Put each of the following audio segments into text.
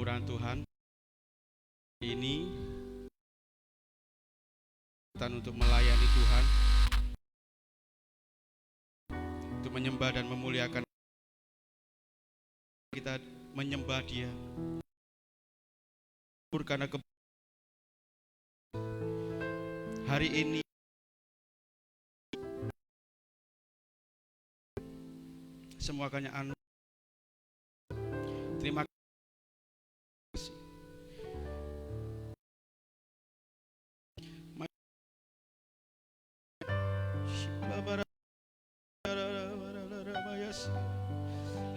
kemurahan Tuhan. Ini kita untuk melayani Tuhan, untuk menyembah dan memuliakan. Kita menyembah Dia karena hari ini semua hanya anugerah. Terima kasih.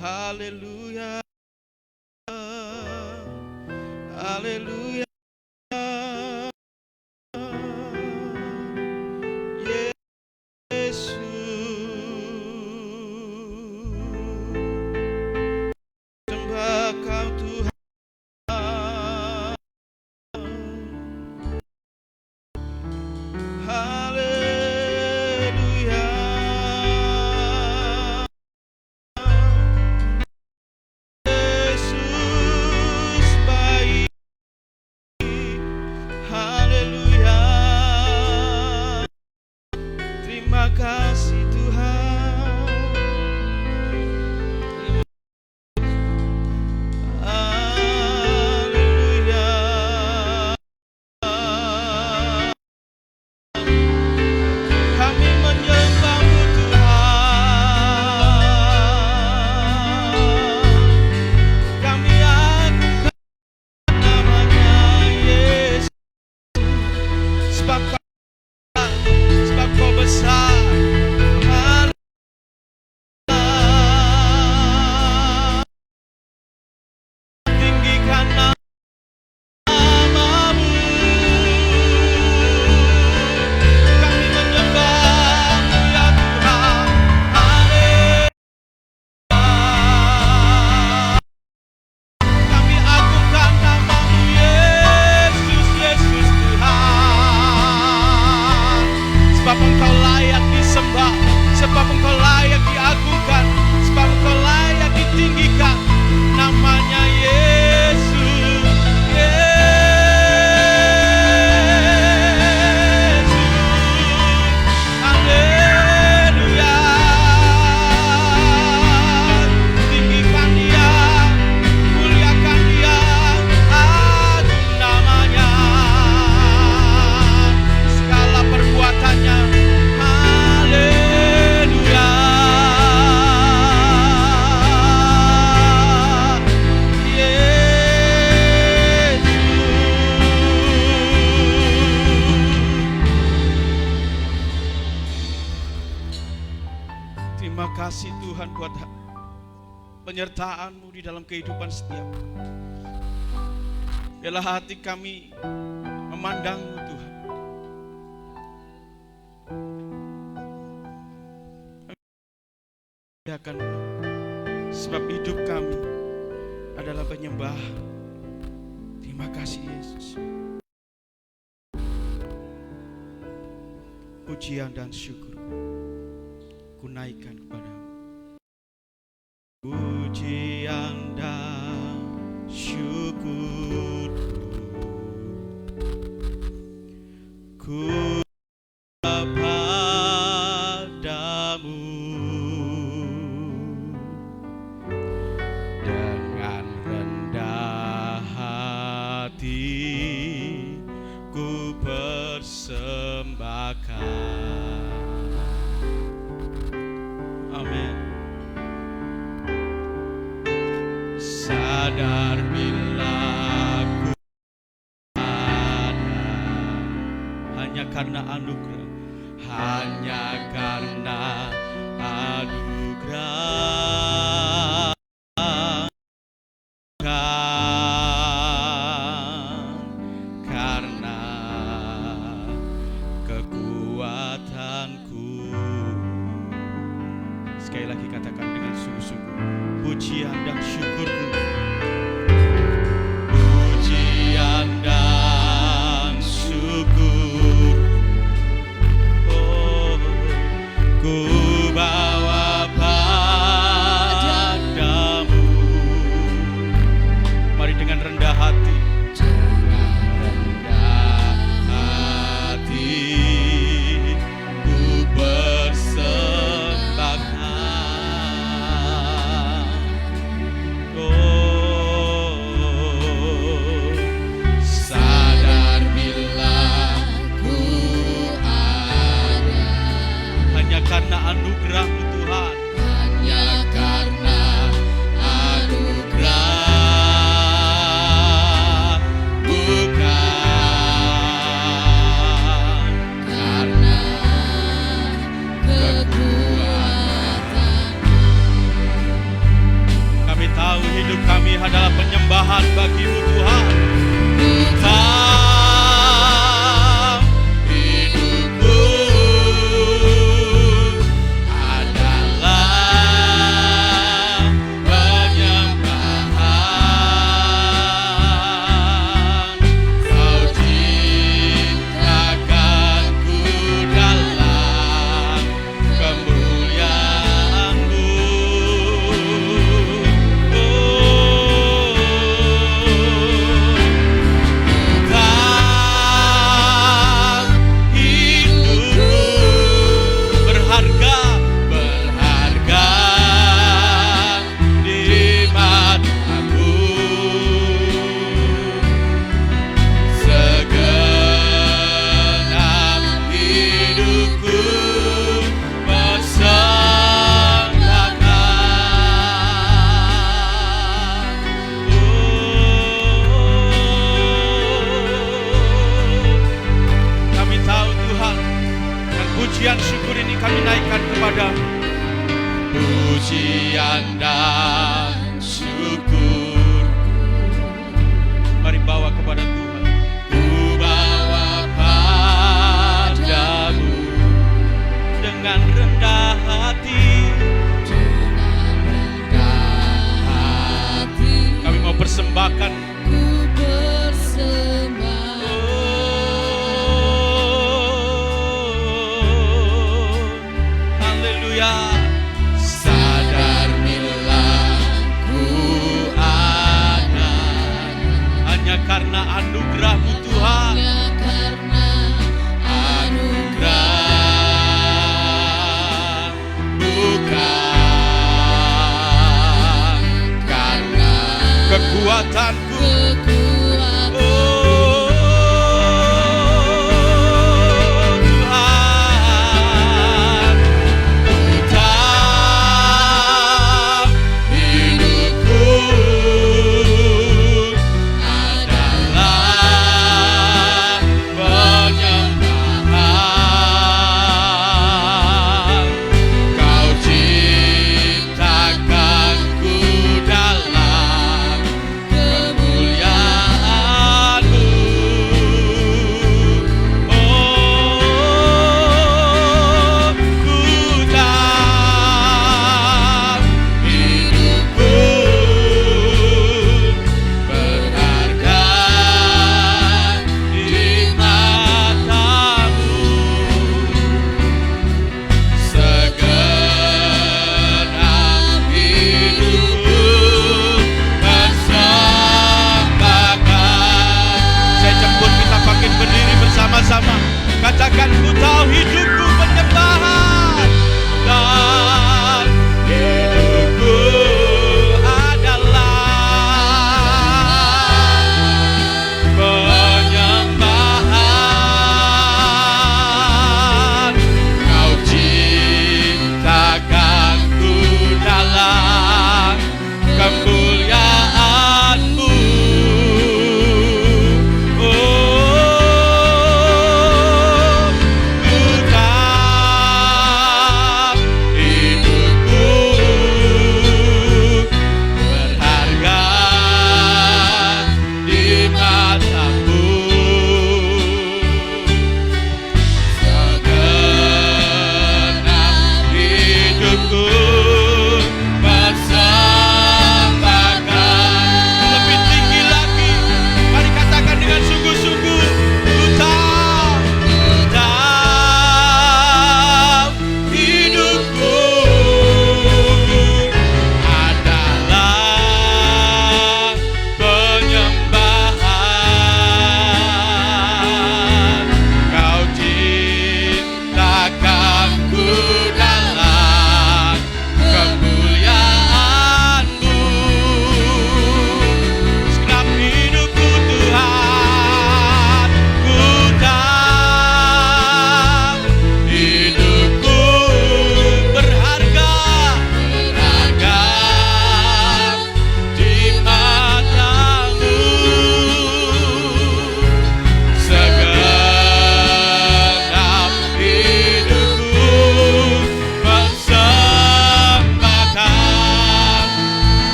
Haleluya, haleluya, Yesus, sembah Kau Tuhan. Haleluya, Yesus baik. Haleluya, terima kasih Tuhan. Haleluya, kami menyembah-Mu Tuhan. Kami agungkan namanya Yesus, sebab Kau besar. Tinggikan nama-Mu. Kami menyembah-Mu ya Tuhan. Haleluya. Kami agungkan nama-Mu Yesus, Yesus Tuhan. Sebab Engkau layak disembah, sebab Engkau layak diagungkan, sebab Engkau layak ditinggikan. Namanya Yesus, Yesus. Haleluya. Tinggikan Dia, muliakan Dia, agung namanya. Segala perbuatannya, haleluya. Terima kasih Tuhan buat penyertaan-Mu di dalam kehidupan setiap. Biarlah hati kami memandang-Mu Tuhan. Sebab hidup kami adalah penyembah. Terima kasih Yesus. Pujian dan syukur ku naikkan kepadamu. Pujian dan syukur ku padamu. Dengan rendah hati ku persembahkan. Amin. Sadar bila ku ada hanya karena anugerah, hanya karena anugerah. Karena kekuatanku. Sekali lagi katakan dengan sungguh-sungguh, pujian dan syukurku. Pujian dan syukur, oh, ku bawa padamu. Mari dengan rendah tahu hidup kami adalah penyembahan bagi-Mu Tuhan. Tuhan, hidupku adalah penyembahan. Kau ciptakanku dalam kemuliaan-Mu. Pujian syukur ini kami naikkan kepada-Mu. Pujian dan syukur, mari bawa kepada Tuhan. Ku bawa padamu dengan rendah hati. Kami mau persembahkan. Sadar bila ku ada hanya karena anugerah-Mu Tuhan. Anugerah, bukan karena kekuatanku. Kemuliaan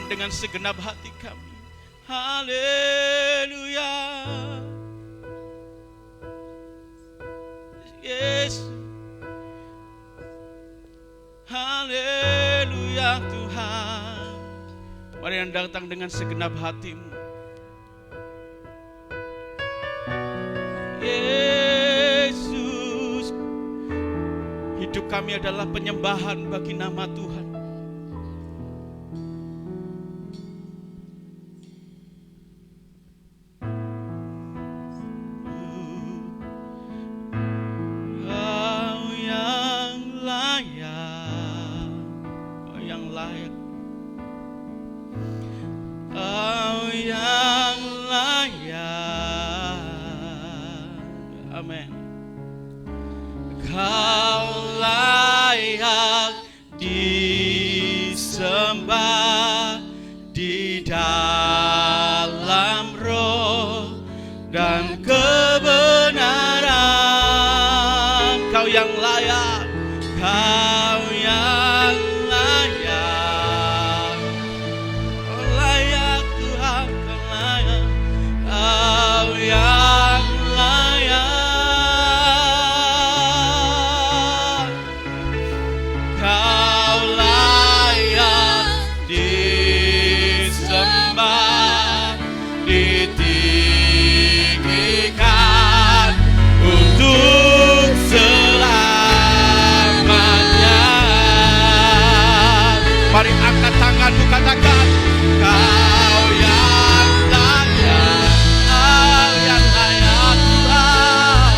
Tuhan dengan segenap hati kami. Haleluya. Yesus. Haleluya Tuhan. Mari yang datang dengan segenap hatimu. Yesus, hidup kami adalah penyembahan bagi nama Tuhan. Kau yang layak, kau yang layak, kau yang layak. Amin. Kau layak disembah di dalam roh dan kebenaran. Kau yang layak, kau yang layak, kau layak Tuhan, kau layak, kau yang layak. Kau layak disembah, ditinggikan untuk selamanya. Mari angkat tanganmu, katakan, kau yang layak, kau yang layak Tuhan,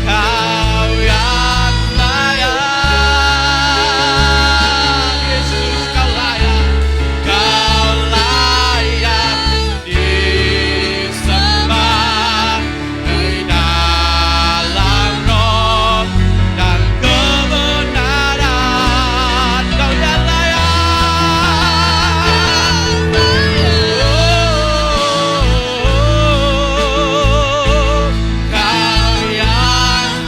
kau yang layak. Yesus, kau layak, kau layak disembah di dalam roh dan kebenaran. Kau yang layak, kau yang layak, kau layak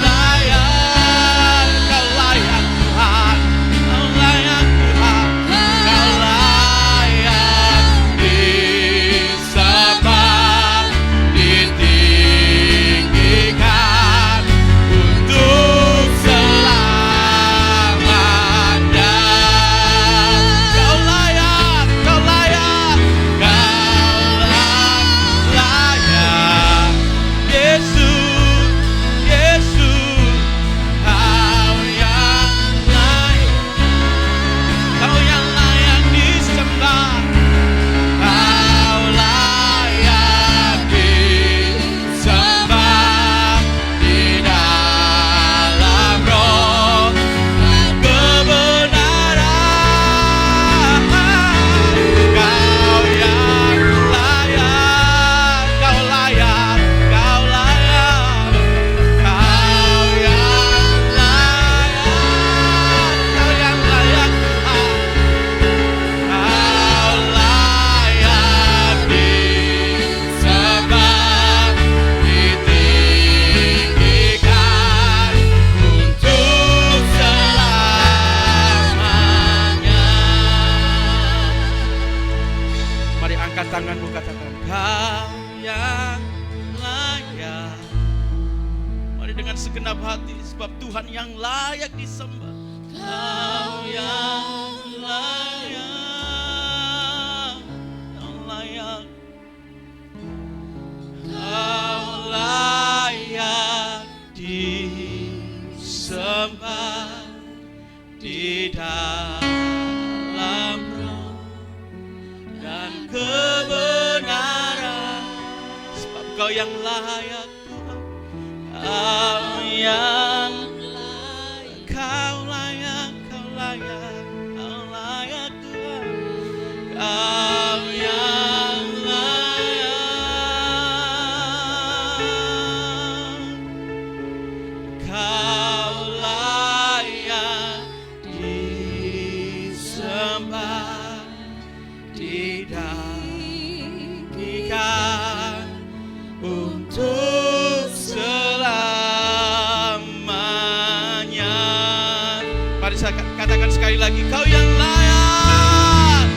Tuhan, kau layak Tuhan, kau layak disembah, ditinggikan untuk selamanya. Kau layak, kau layak, kau layak. Yesus, Yesus, kau yang layak, kau yang layak disembah, kau layak disembah di dalam roh dan kebenaran. Kau yang layak, kau layak, kau layak, kau yang layak, kau yang layak Tuhan, kau layak disembah, ditinggikan untuk selamanya. Mari angkat tanganmu, katakan, kau yang layak. Mari dengan segenap hati, sebab Tuhan yang layak disembah. Kau yang layak, kau layak, kau layak disembah di dalam roh dan kebenaran. Sebab kau yang layak Tuhan, kau yang layak, kau layak, kau layak, kau layak Tuhan, kau yang layak, kau layak disembah, ditinggikan untuk selamanya. Mari saya katakan sekali lagi, kau yang layak,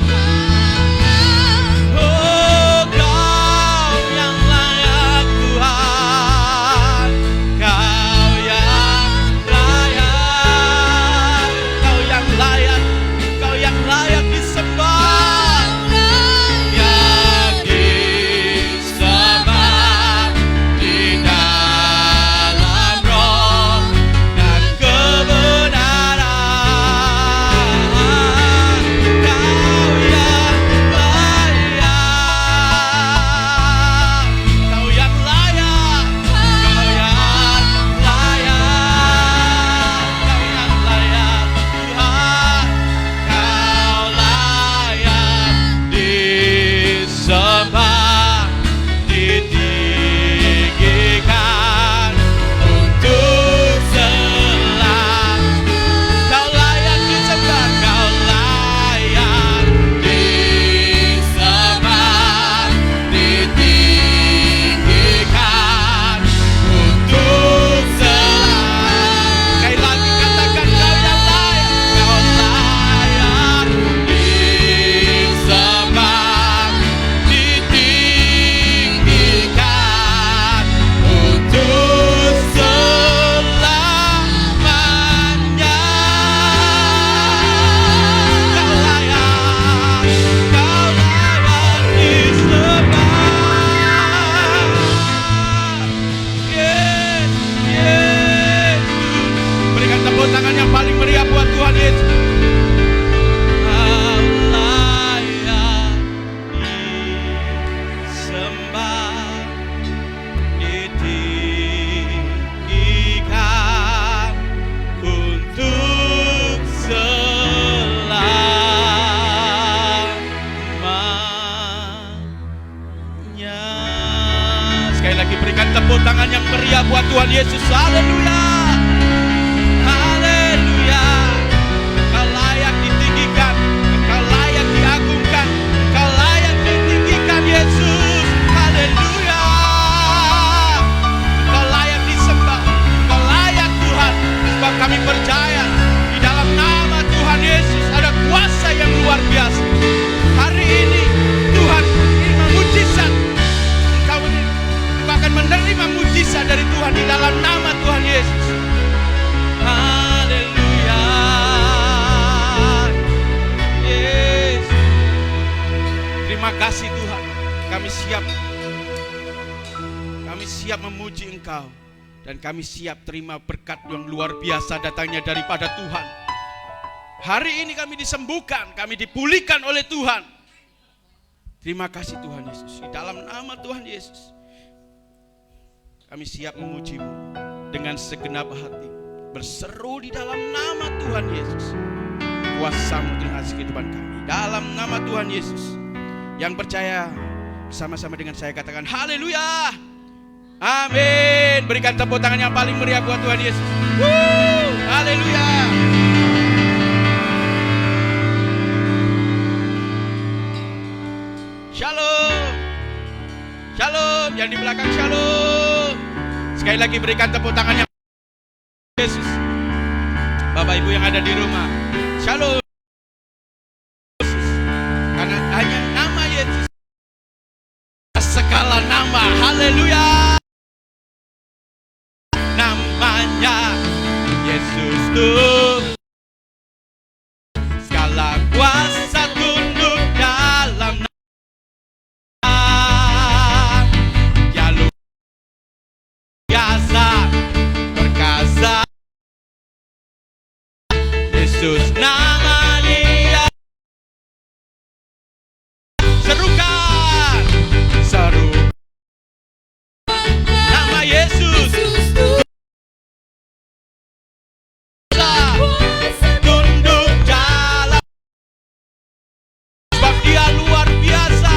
disembah, ditinggikan untuk selalu. Kau layak disembah, kau layak disembah, ditinggikan untuk selalu. Sekali lagi katakan, kau yang layak, kau layak disembah, ditinggikan untuk selamanya. Kau layak disembah. Yes, Yesus. Berikan tepuk tangan yang paling meriah buat Tuhan Yesus. Kau layak disembah, ditinggikan untuk selamanya. Sekali lagi berikan tepuk tangan yang meriah buat Tuhan Yesus. Haleluya. Haleluya. Kau layak ditinggikan, kau layak diagungkan, kau layak ditinggikan Yesus. Haleluya. Kau layak disembah, kau layak Tuhan. Sebab kami percaya di dalam nama Tuhan Yesus ada kuasa yang luar biasa. Hari ini Tuhan menerima mujizat. Engkau akan menerima mujizat dari Tuhan di dalam nama Tuhan Yesus. Haleluya. Yes. Terima kasih Tuhan. Kami siap memuji Engkau, dan kami siap terima berkat yang luar biasa datangnya daripada Tuhan. Hari ini kami disembuhkan, kami dipulihkan oleh Tuhan. Terima kasih Tuhan Yesus. Di dalam nama Tuhan Yesus kami siap memuji-Mu dengan segenap hati, berseru di dalam nama Tuhan Yesus. Kuasa-Mu dengan kehidupan kami dalam nama Tuhan Yesus. Yang percaya bersama-sama dengan saya katakan haleluya. Amin. Berikan tepuk tangan yang paling meriah buat Tuhan Yesus. Haleluya. Shalom. Shalom. Yang di belakang shalom. Sekali lagi berikan tepuk tangan yang Yesus. Bapak Ibu yang ada di rumah, shalom. Karena hanya nama Yesus segala nama. Haleluya. Namanya Yesus tuh segala kuasa tunduk dalam nama. Ya luar biasa perkasa Yesus, nama Dia. Serukan, seru nama Yesus. Tunduk jalan, sebab Dia luar biasa,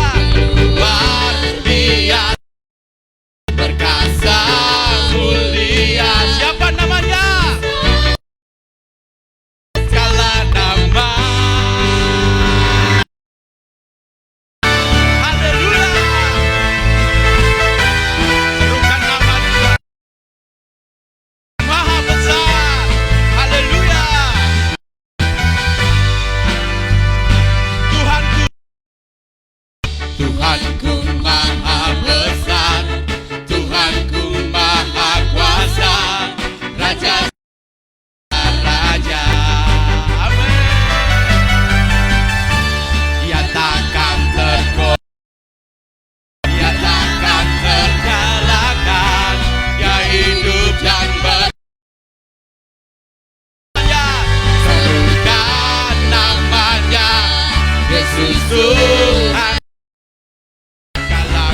luar biasa, perkasa, mulia. Siapa namanya? Segala nama. Haleluya. Serukan nama Tuhan. Maha besar. Haleluya. Tuhanku, Tuhanku maha besar, Tuhanku maha kuasa, Raja Raja. Amin. Dia takkan tergoda, Dia takkan terkalahkan. Dia hidup dan berjaya. Serukan namanya Yesus Tuhan. Segala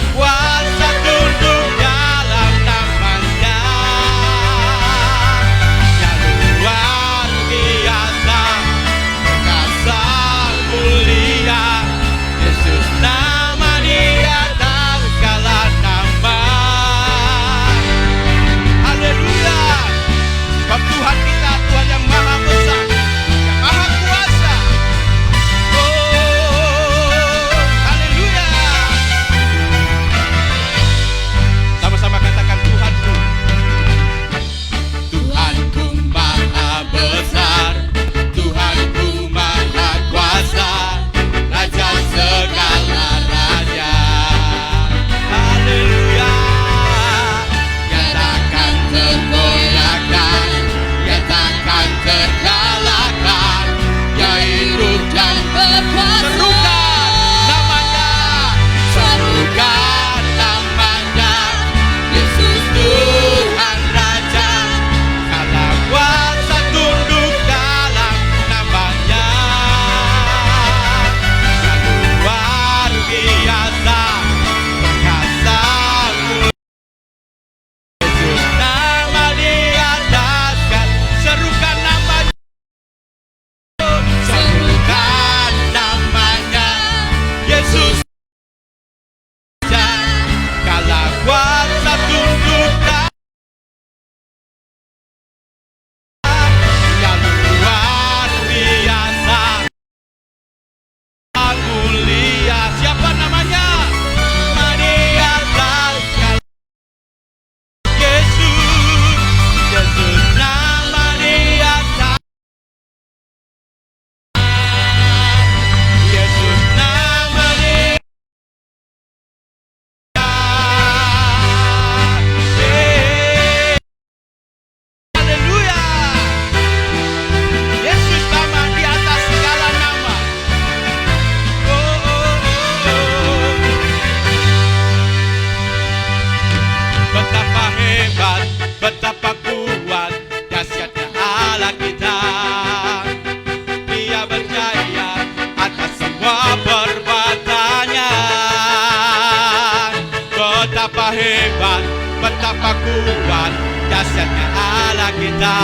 betapa hebat, betapa kuat dahsyatnya Allah kita.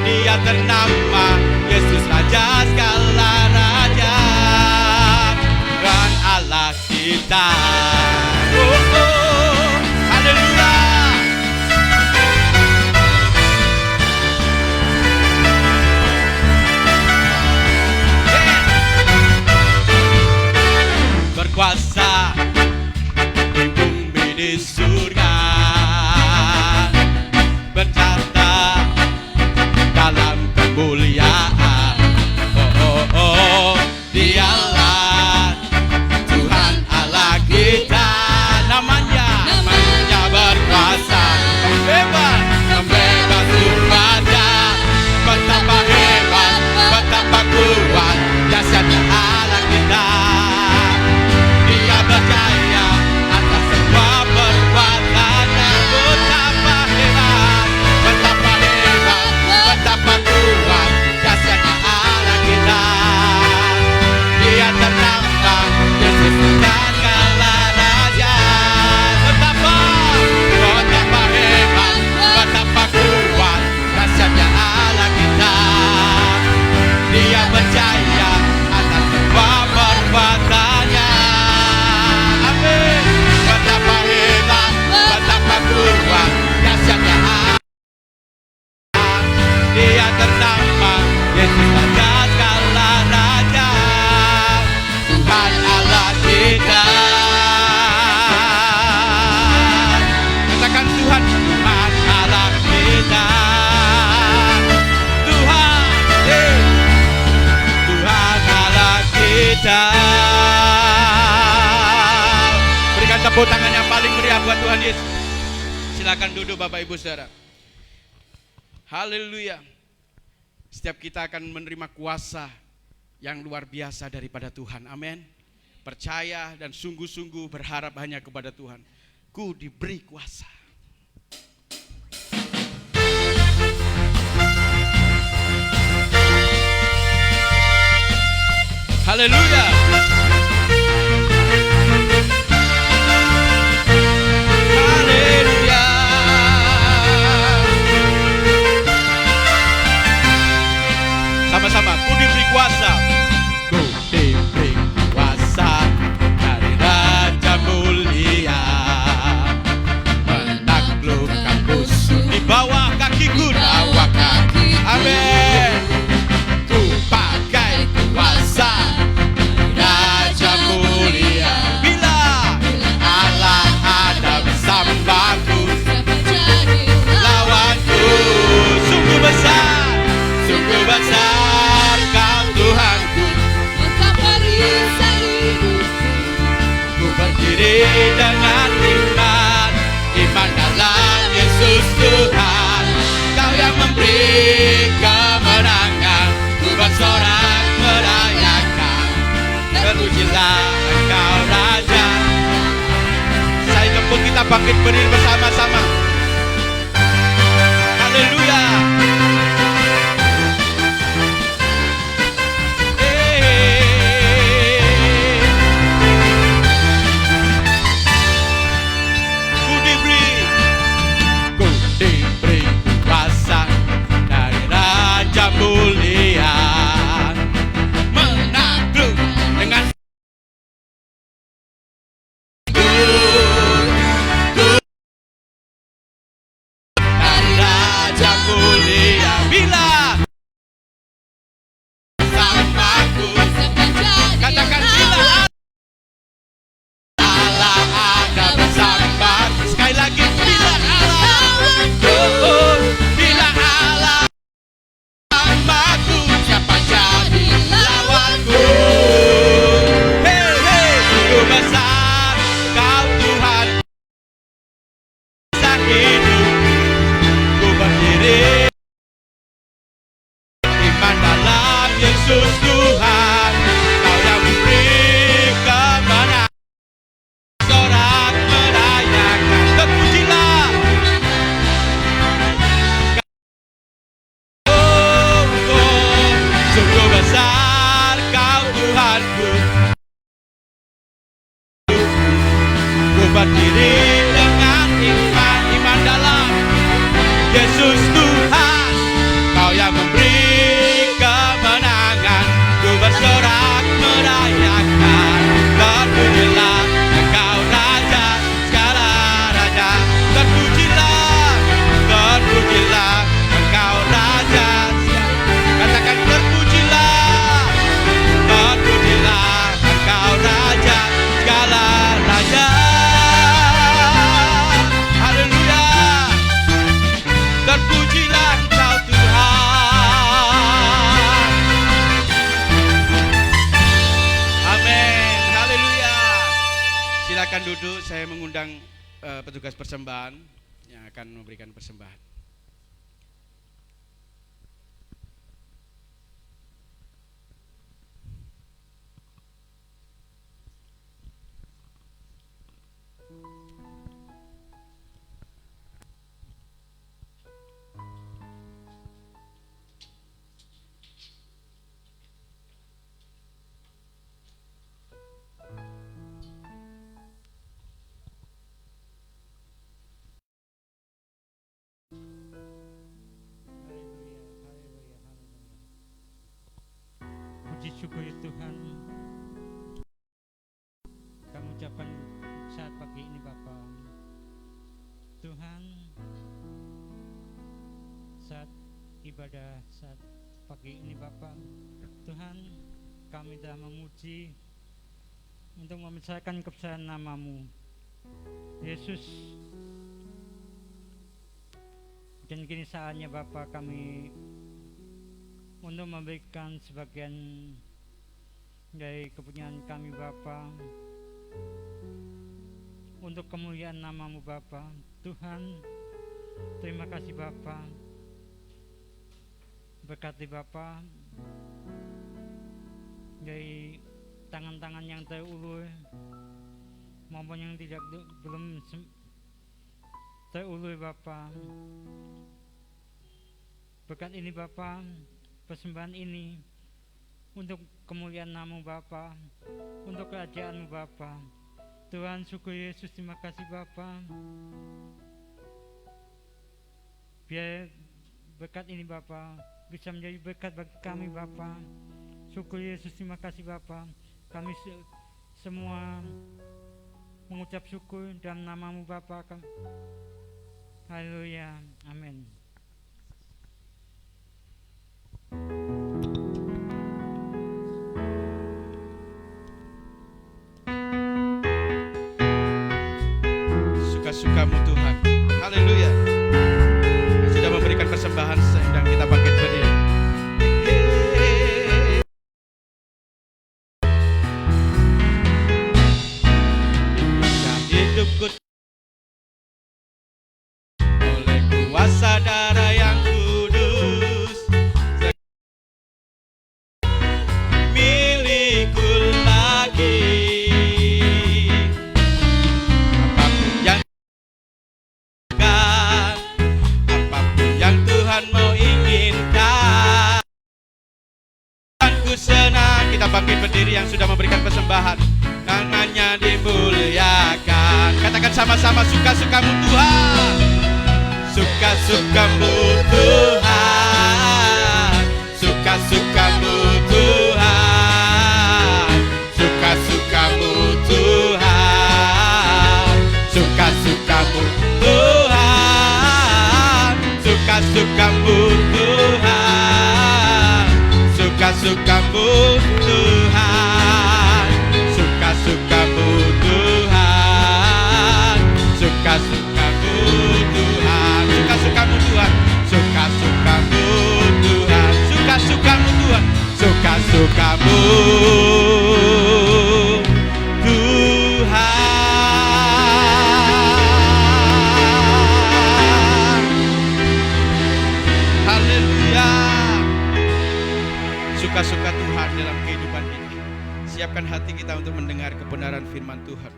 Dia ternama Yesus Raja segala raja, Tuhan Allah kita. Oh, oh, haleluya. Berkuasa di bumi di surga, bertata dalam kemuliaan. Oh, oh, oh, Dialah Tuhan Allah kita. Namanya berkuasa, hebat, membebas umatnya. Betapa hebat, betapa kuat dahsyatnya Allah kita. Dia berjaya atas semua perbuatannya. Betapa hebat, betapa hebat, betapa kuat dahsyatnya Allah kita. Dia ternama Yesus dan segala raja. Betapa hebat, betapa kuat dahsyatnya Allah kita. Dia berjaya atas semua perbuatannya. Amin. Betapa hebat, betapa kuat dahsyatnya Allah. Dia ternama Yesus Raja segala raja, Tuhan Allah kita. Katakan Tuhan, Tuhan Allah kita. Tuhan, Tuhan Allah kita. Berikan tepuk tangan yang paling meriah buat Tuhan Yesus. Silakan duduk Bapak Ibu Saudara. Haleluya. Setiap kita akan menerima kuasa yang luar biasa daripada Tuhan. Amin. Percaya dan sungguh-sungguh berharap hanya kepada Tuhan. Ku diberi kuasa. Haleluya. Haleluya. Sama-sama, ku diberi kuasa. Ku diberi kuasa dari Raja mulia, menaklukkan musuh di bawah kakiku. Amin. Ku pakai kuasa Raja mulia. Bila Allah ada bersamaku, lawanku sungguh besar, sungguh besar Kau Tuhanku. Betapa risau hidupku, Ku berdiri dengan iman, iman dalam Yesus Tuhan. Kau yang memberi kemenangan, ku bersorak merayakan. Terpujilah Engkau Raja. Saya jemput kita bangkit berdiri bersama-sama. Haleluya. Ku diberi kuasa dari Raja mulia, menakluk dengan dari Raja mulia. Bila bersamaku, katakan bila Allah ada bersamaku. Sekali lagi, bila Allah, bila Allah bersamaku, siapa jadi lawanku? Hei, hei, sungguh besar Kau Tuhan, kisah hidup. Ku berdiri iman dalam Yesus Tuhan. Kau yang memberi kemenangan, sorak merayakan. Terpujilah sungguh besar Kau Tuhanku. berdiri dengan iman dalam Yesus Tuhan. Kau yang memberi kemenangan, ku bersorak merayakan. Terpujilah Engkau Raja segala raja. Terpujilah Engkau Raja. Katakan terpujilah Engkau Raja segala raja. Haleluya. Terpujilah Engkau Tuhan. Amin. Haleluya. Silakan duduk. Saya mengundang petugas persembahan yang akan memberikan persembahan. Puji syukur ya Tuhan, kami ucapkan saat pagi ini Bapa. Tuhan, saat ibadah saat pagi ini Bapa, Tuhan, kami dah memuji untuk membesarkan kebesaran nama-Mu Yesus. Dan kini saatnya Bapa kami untuk memberikan sebagian dari kepunyaan kami Bapa untuk kemuliaan nama-Mu Bapa. Tuhan, terima kasih Bapa. Berkati Bapa dari tangan-tangan yang terulur maupun yang belum terulur Bapa. Berkat ini Bapa, persembahan ini untuk kemuliaan nama-Mu Bapa, untuk kerajaan-Mu Bapa. Tuhan, syukur Yesus, terima kasih Bapa. Biar berkat ini Bapa bisa menjadi berkat bagi kami Bapa. Syukur Yesus, terima kasih Bapa. Kami semua mengucap syukur dalam nama-Mu Bapa. Haleluya, amin. Suka-sukamu Tuhan. Haleluya. Sudah memberikan persembahan sedang kita bangkit berdiri. Hidupku oleh kuasa darah yang kudus, milikku lagi. Apapun yang Tuhan mau inginkan, Tuhanku senang. Kita bangkit berdiri yang sudah memberikan persembahan, tangannya dimuliakan. Katakan sama-sama, suka-sukamu Tuhan. Suka-sukamu Tuhan. Suka-sukamu Tuhan. Suka-sukamu Tuhan. Suka-sukamu Tuhan. Suka-sukamu Tuhan. Suka-sukamu Tuhan. Suka-sukamu Tuhan. Suka-sukamu Tuhan. Suka-sukamu Tuhan. Suka-sukamu Tuhan. Suka-sukamu Tuhan. Suka-sukamu Tuhan. Haleluya. Suka-suka Tuhan dalam kehidupan ini. Siapkan hati kita untuk mendengar kebenaran firman Tuhan.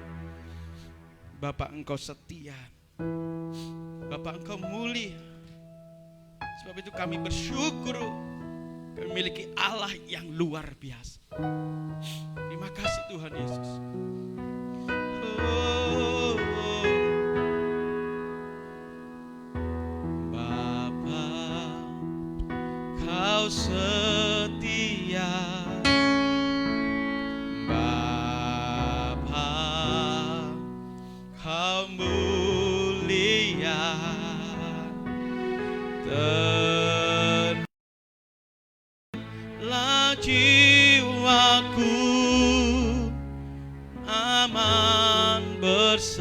Bapa, Engkau setia. Bapa, Engkau mulia. Sebab itu kami bersyukur kami memiliki Allah yang luar biasa. Terima kasih Tuhan Yesus. Oh, aman bersamamu.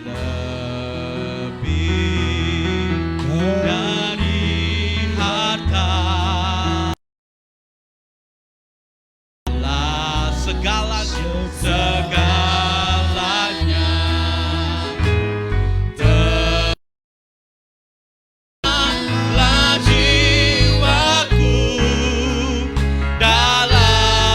Lebih dari harta lah segalanya telah jiwaku dalam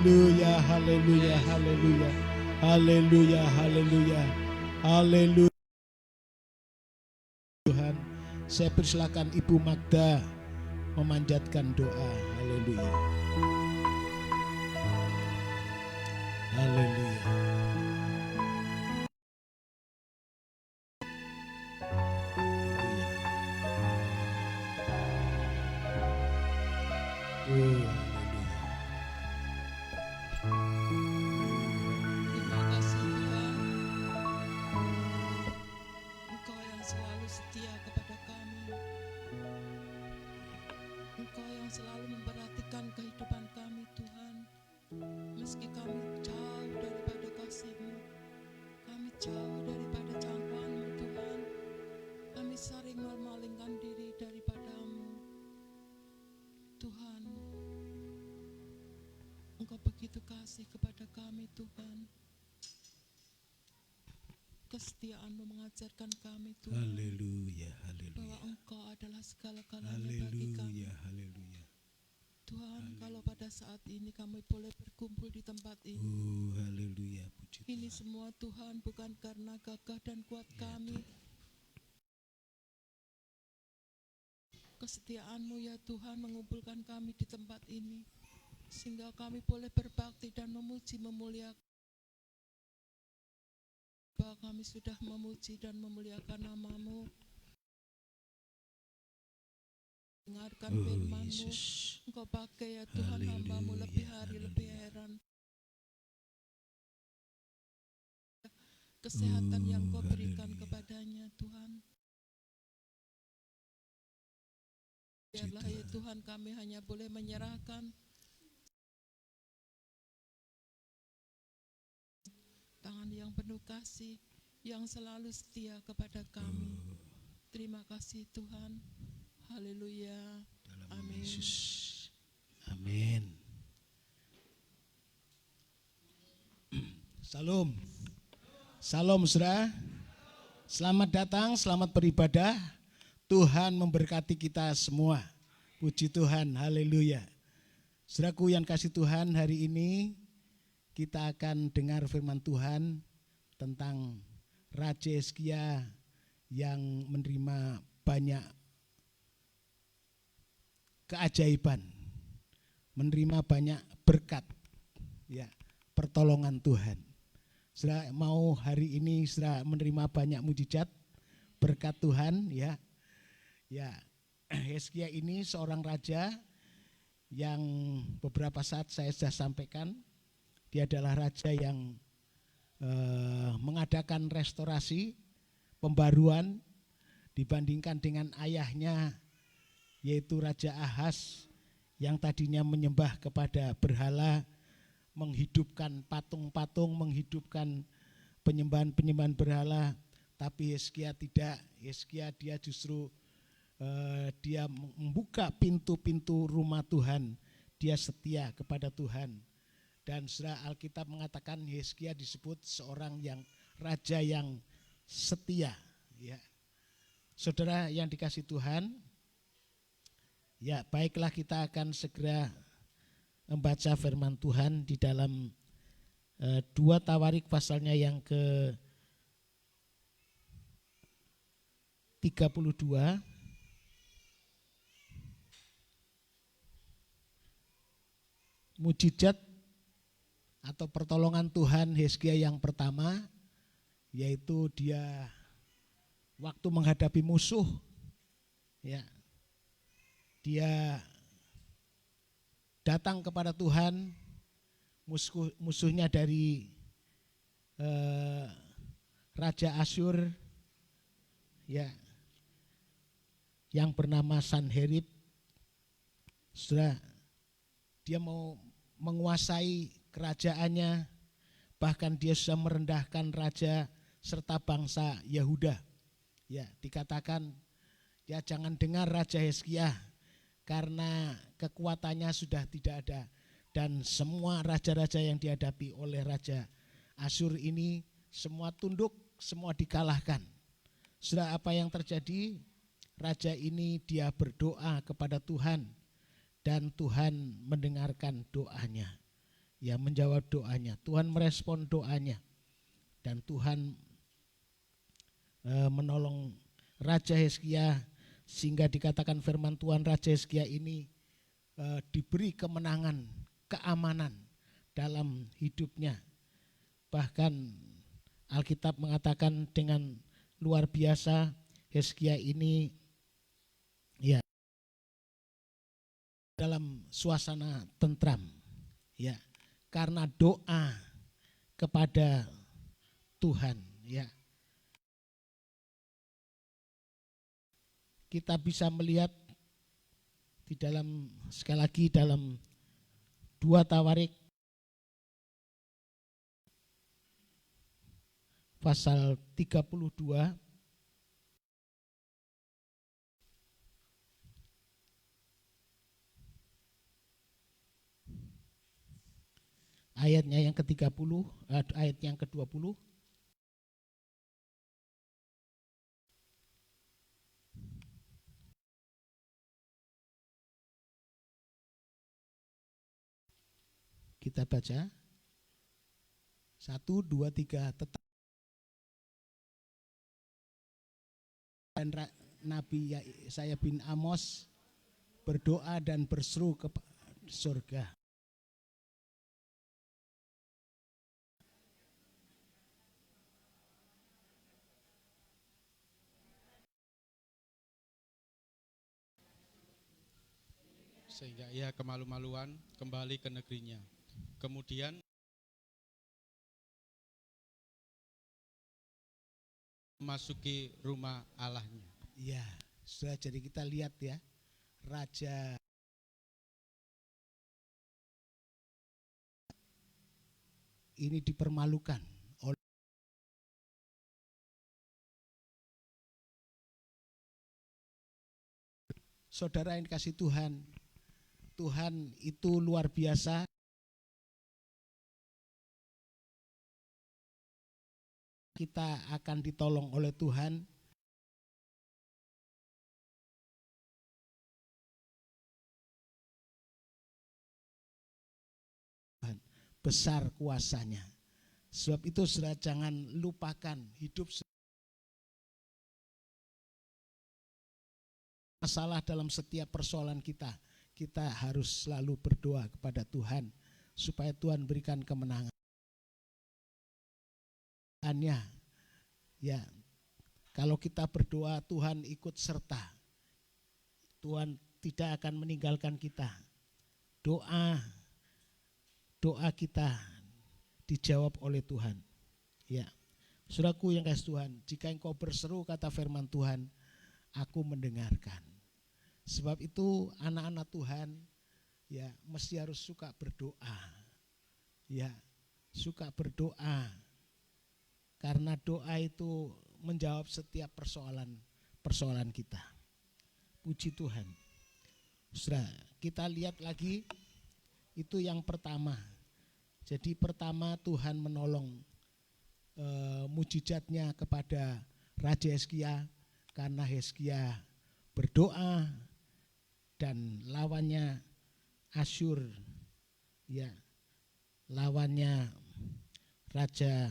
Haleluya, haleluya, haleluya. Haleluya, haleluya. Haleluya. Tuhan, saya persilakan Ibu Magda memanjatkan doa. Haleluya. Haleluya. Terima kasih Tuhan, Engkau yang selalu setia kepada kami, Engkau yang selalu memperhatikan kehidupan kami Tuhan. Meski kami jauh daripada kasih-Mu, kami jauh daripada jangkauan-Mu Tuhan, kami sering memalingkan diri daripada-Mu Tuhan. Engkau begitu kasih kepada kami Tuhan. Kesetiaan-Mu mengajarkan kami Tuhan, Haleluya, bahwa haleluya. Engkau adalah segala-galanya bagi kami. Haleluya, haleluya. Tuhan, kalau pada saat ini kami boleh berkumpul di tempat ini, Oh, haleluya, puji ini Tuhan. semua Tuhan bukan karena gagah dan kuat kami. Kesetiaan-Mu ya Tuhan mengumpulkan kami di tempat ini, sehingga kami boleh berbakti dan memuji memuliakan. Bahwa kami sudah memuji dan memuliakan nama-Mu, dengarkan Oh, firman-Mu. Yesus. Engkau pakai ya Tuhan hamba-Mu lebih hari lebih heran. Kesehatan yang Kau berikan haleluya. kepadanya Tuhan. Biarlah ya Tuhan kami hanya boleh menyerahkan tangan yang penuh kasih, yang selalu setia kepada kami. Terima kasih Tuhan. Haleluya. Dalam nama Amin. Yesus. Amin. Salam. Salam saudara. Selamat datang, selamat beribadah. Tuhan memberkati kita semua. Puji Tuhan, haleluya. Saudaraku yang kasih Tuhan, hari ini kita akan dengar firman Tuhan tentang Raja Hizkia yang menerima banyak keajaiban, menerima banyak berkat, ya, pertolongan Tuhan. Saudara mau hari ini saudara menerima banyak mujizat, berkat Tuhan, ya. Ya, Hizkia ini seorang raja yang beberapa saat saya sudah sampaikan. Dia adalah raja yang mengadakan restorasi, pembaruan dibandingkan dengan ayahnya, yaitu Raja Ahaz yang tadinya menyembah kepada berhala, menghidupkan patung-patung, menghidupkan penyembahan-penyembahan berhala. Tapi Hizkia tidak. Hizkia dia justru dia membuka pintu-pintu rumah Tuhan. Dia setia kepada Tuhan. Dan surah Alkitab mengatakan Hizkia disebut seorang yang raja yang setia, ya. Saudara yang dikasih Tuhan, ya, baiklah kita akan segera membaca firman Tuhan di dalam 2 Tawarik pasalnya yang ke 32. Mujizat atau pertolongan Tuhan Hizkia yang pertama, yaitu dia waktu menghadapi musuh, ya, dia datang kepada Tuhan, musuhnya dari Raja Asyur, ya, yang bernama Sanherib. Saudara, dia mau menguasai kerajaannya, bahkan dia sudah merendahkan raja serta bangsa Yehuda. Ya, dikatakan, ya, jangan dengar Raja Hizkia karena kekuatannya sudah tidak ada, dan semua raja-raja yang dihadapi oleh Raja Asyur ini semua tunduk, semua dikalahkan. Sudah apa yang terjadi? Raja ini dia berdoa kepada Tuhan dan Tuhan mendengarkan doanya. ya menjawab doanya, Tuhan merespon doanya, dan Tuhan menolong Raja Hizkia, sehingga dikatakan firman Tuhan, Raja Hizkia ini diberi kemenangan, keamanan dalam hidupnya. Bahkan Alkitab mengatakan dengan luar biasa Hizkia ini ya dalam suasana tentram, ya, karena doa kepada Tuhan, ya. Kita bisa melihat di dalam, sekali lagi dalam 2 Tawarik pasal 32 ayatnya yang ke-30, ayat yang ke-20. Kita baca 1, 2, 3. Tetap dan Nabi Yesaya bin Amos berdoa dan berseru ke surga. Sehingga ia kemalu-maluan kembali ke negerinya. Kemudian memasuki rumah Allahnya. Ya, sudah, jadi kita lihat ya, raja ini dipermalukan oleh saudara yang dikasih Tuhan. Tuhan itu luar biasa. Kita akan ditolong oleh Tuhan. Besar kuasanya. Sebab itu saudara jangan lupakan hidup masalah dalam setiap persoalan kita. Kita harus selalu berdoa kepada Tuhan supaya Tuhan berikan kemenangan. Ya, kalau kita berdoa Tuhan ikut serta. Tuhan tidak akan meninggalkan kita. Doa kita dijawab oleh Tuhan. Ya, saudaraku yang kasih Tuhan, jika engkau berseru kata firman Tuhan, aku mendengarkan. Sebab itu anak-anak Tuhan ya mesti harus suka berdoa. Ya, suka berdoa. Karena doa itu menjawab setiap persoalan kita. Puji Tuhan. Saudara, kita lihat lagi itu yang pertama. Jadi pertama Tuhan menolong mujizatnya kepada Raja Hizkia karena Hizkia berdoa dan lawannya Asyur, ya, lawannya Raja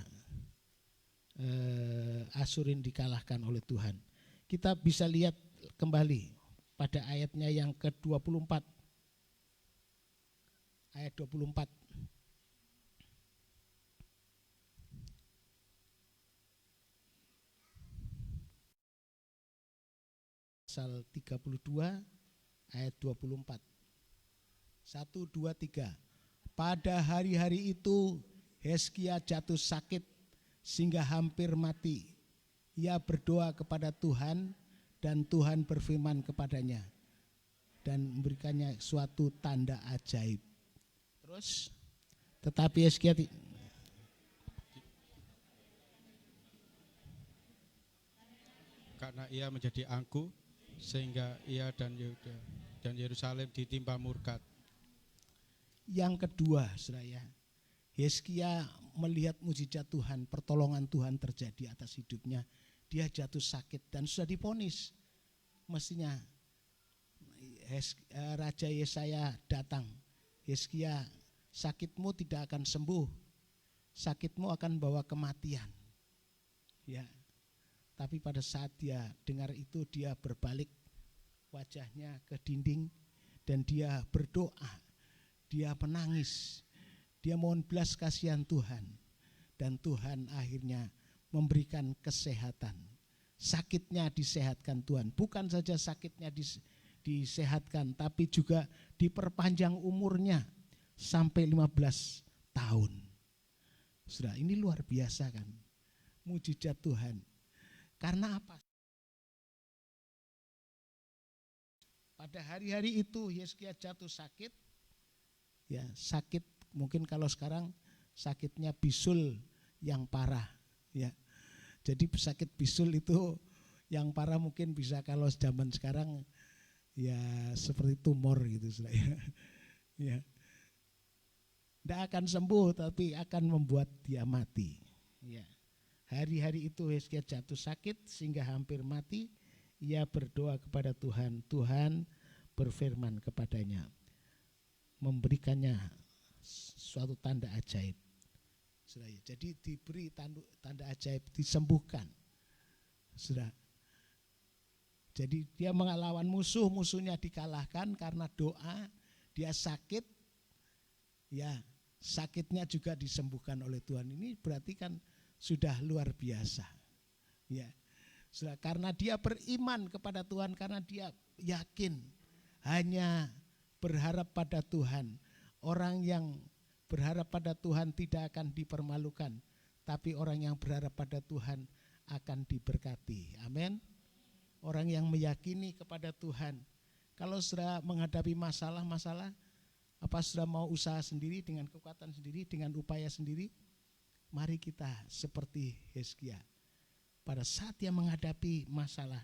Asyurin dikalahkan oleh Tuhan. Kita bisa lihat kembali pada ayatnya yang ke-24. Ayat 24. Pasal 32 ayat 24. 1, 2, 3. Pada hari-hari itu Hizkia jatuh sakit sehingga hampir mati. Ia berdoa kepada Tuhan dan Tuhan berfirman kepadanya dan memberikannya suatu tanda ajaib. Terus, tetapi Hizkia karena ia menjadi angkuh sehingga ia dan Yehuda dan Yerusalem ditimpa murka. Yang kedua, saudara, Hizkia melihat mujizat Tuhan, pertolongan Tuhan terjadi atas hidupnya. Dia jatuh sakit dan sudah divonis. Mestinya Raja Yesaya datang. Hizkia sakitmu tidak akan sembuh. Sakitmu akan bawa kematian. Ya. Tapi pada saat dia dengar itu, dia berbalik wajahnya ke dinding dan dia berdoa. Dia menangis. Dia mohon belas kasihan Tuhan. Dan Tuhan akhirnya memberikan kesehatan. Sakitnya disehatkan Tuhan. Bukan saja sakitnya disehatkan, tapi juga diperpanjang umurnya sampai 15 tahun. Sudah, ini luar biasa kan, mujizat Tuhan. Karena apa? Pada hari-hari itu Hizkia jatuh sakit. Ya, sakit mungkin kalau sekarang sakitnya bisul yang parah, ya. Jadi sakit bisul itu yang parah mungkin bisa kalau zaman sekarang ya seperti tumor gitu, ya. Ya. Tidak akan sembuh tapi akan membuat dia mati. Ya. Hari-hari itu Hizkia jatuh sakit sehingga hampir mati. Ia berdoa kepada Tuhan. Tuhan berfirman kepadanya, memberikannya suatu tanda ajaib. Jadi diberi tanda ajaib, disembuhkan. Sudah. Jadi dia melawan musuh, musuhnya dikalahkan karena doa. Dia sakit, ya sakitnya juga disembuhkan oleh Tuhan. Ini berarti kan sudah luar biasa. Ya, sudah, karena dia beriman kepada Tuhan, karena dia yakin hanya berharap pada Tuhan. Orang yang berharap pada Tuhan tidak akan dipermalukan, tapi orang yang berharap pada Tuhan akan diberkati. Amin. Orang yang meyakini kepada Tuhan. Kalau sudah menghadapi masalah-masalah, apa sudah mau usaha sendiri dengan kekuatan sendiri, dengan upaya sendiri? Mari kita seperti Hizkia. Pada saat dia menghadapi masalah,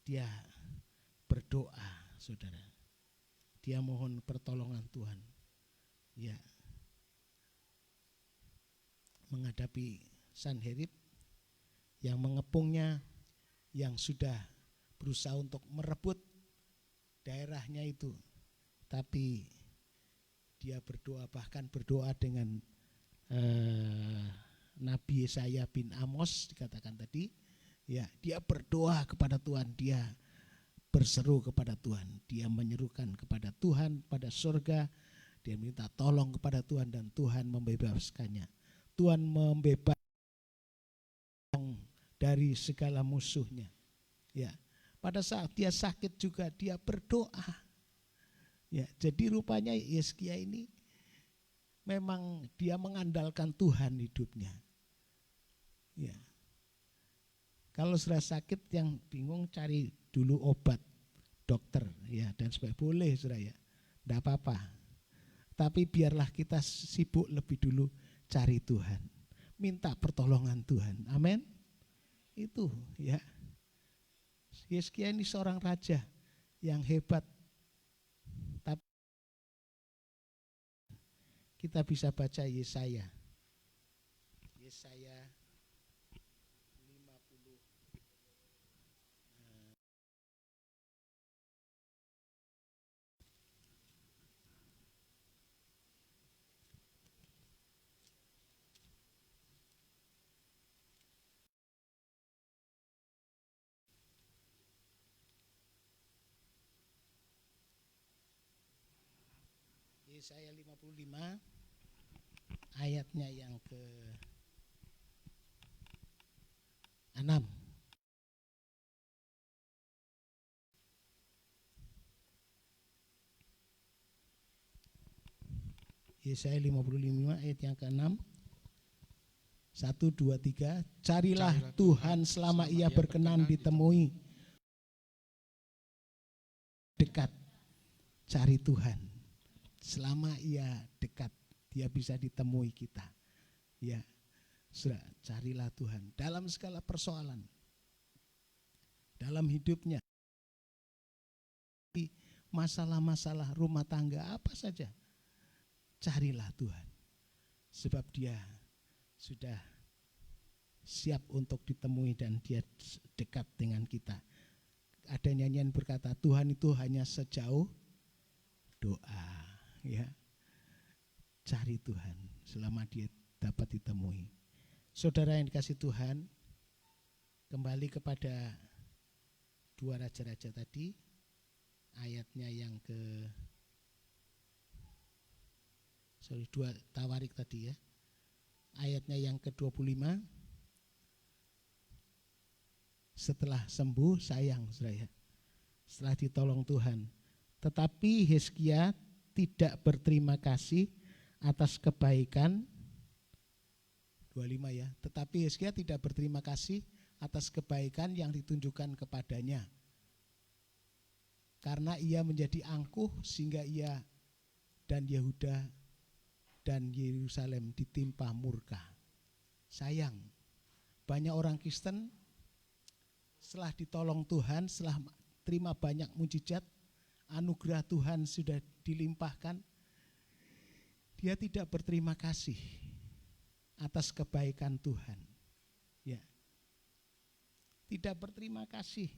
dia berdoa, saudara. Dia mohon pertolongan Tuhan. Ya. Menghadapi Sanherib yang mengepungnya, yang sudah berusaha untuk merebut daerahnya itu. Tapi dia berdoa, bahkan berdoa dengan Nabi Yesaya bin Amos dikatakan tadi. Ya, dia berdoa kepada Tuhan, dia berseru kepada Tuhan, dia menyerukan kepada Tuhan, pada surga, dia minta tolong kepada Tuhan dan Tuhan membebaskannya. Tuhan membebaskan dari segala musuhnya. Ya, pada saat dia sakit juga dia berdoa. Ya, jadi rupanya Hizkia ini memang dia mengandalkan Tuhan hidupnya. Ya. Kalau sudah sakit yang bingung cari dulu obat dokter, ya, dan sebagainya, boleh sudah, ya, tidak apa-apa. Tapi biarlah kita sibuk lebih dulu cari Tuhan, minta pertolongan Tuhan. Amin. Itu, ya. Hizkia ini seorang raja yang hebat. Tapi kita bisa baca Yesaya 50. Yesaya 55 ayatnya yang ke-6. Yesaya 55 ayat yang ke-6. 1, 2, 3. Carilah Tuhan selama ia berkenan ditemui. Dekat. Cari Tuhan. Selama ia dekat, dia bisa ditemui kita. Ya, sudah, carilah Tuhan dalam segala persoalan, dalam hidupnya, masalah-masalah rumah tangga apa saja, carilah Tuhan, sebab dia sudah siap untuk ditemui dan dia dekat dengan kita. Ada nyanyian berkata, Tuhan itu hanya sejauh doa. Ya, cari Tuhan selama dia dapat ditemui. Saudara yang dikasih Tuhan, kembali kepada 2 raja-raja tadi, ayatnya yang 2 Tawarik tadi ya, ayatnya yang ke-25. Setelah sembuh, sayang saudara, setelah ditolong Tuhan, tetapi Hizkia tidak berterima kasih atas kebaikan. 25 ya, tetapi Hizkia tidak berterima kasih atas kebaikan yang ditunjukkan kepadanya, karena ia menjadi angkuh sehingga ia dan Yehuda dan Yerusalem ditimpa murka. Sayang, banyak orang Kristen setelah ditolong Tuhan, setelah terima banyak mujizat, anugerah Tuhan sudah dilimpahkan, dia tidak berterima kasih atas kebaikan Tuhan. Ya. Tidak berterima kasih.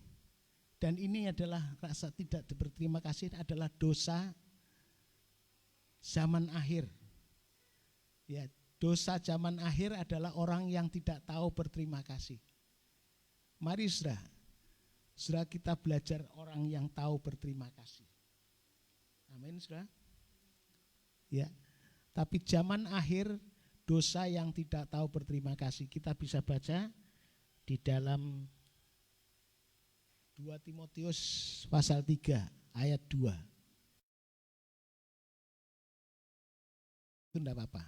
Dan ini adalah rasa tidak berterima kasih adalah dosa zaman akhir. Ya, dosa zaman akhir adalah orang yang tidak tahu berterima kasih. Mari saudara kita belajar orang yang tahu berterima kasih. Amin saudara. Ya. Tapi zaman akhir dosa yang tidak tahu berterima kasih, kita bisa baca di dalam 2 Timotius pasal 3 ayat 2. Itu enggak apa-apa.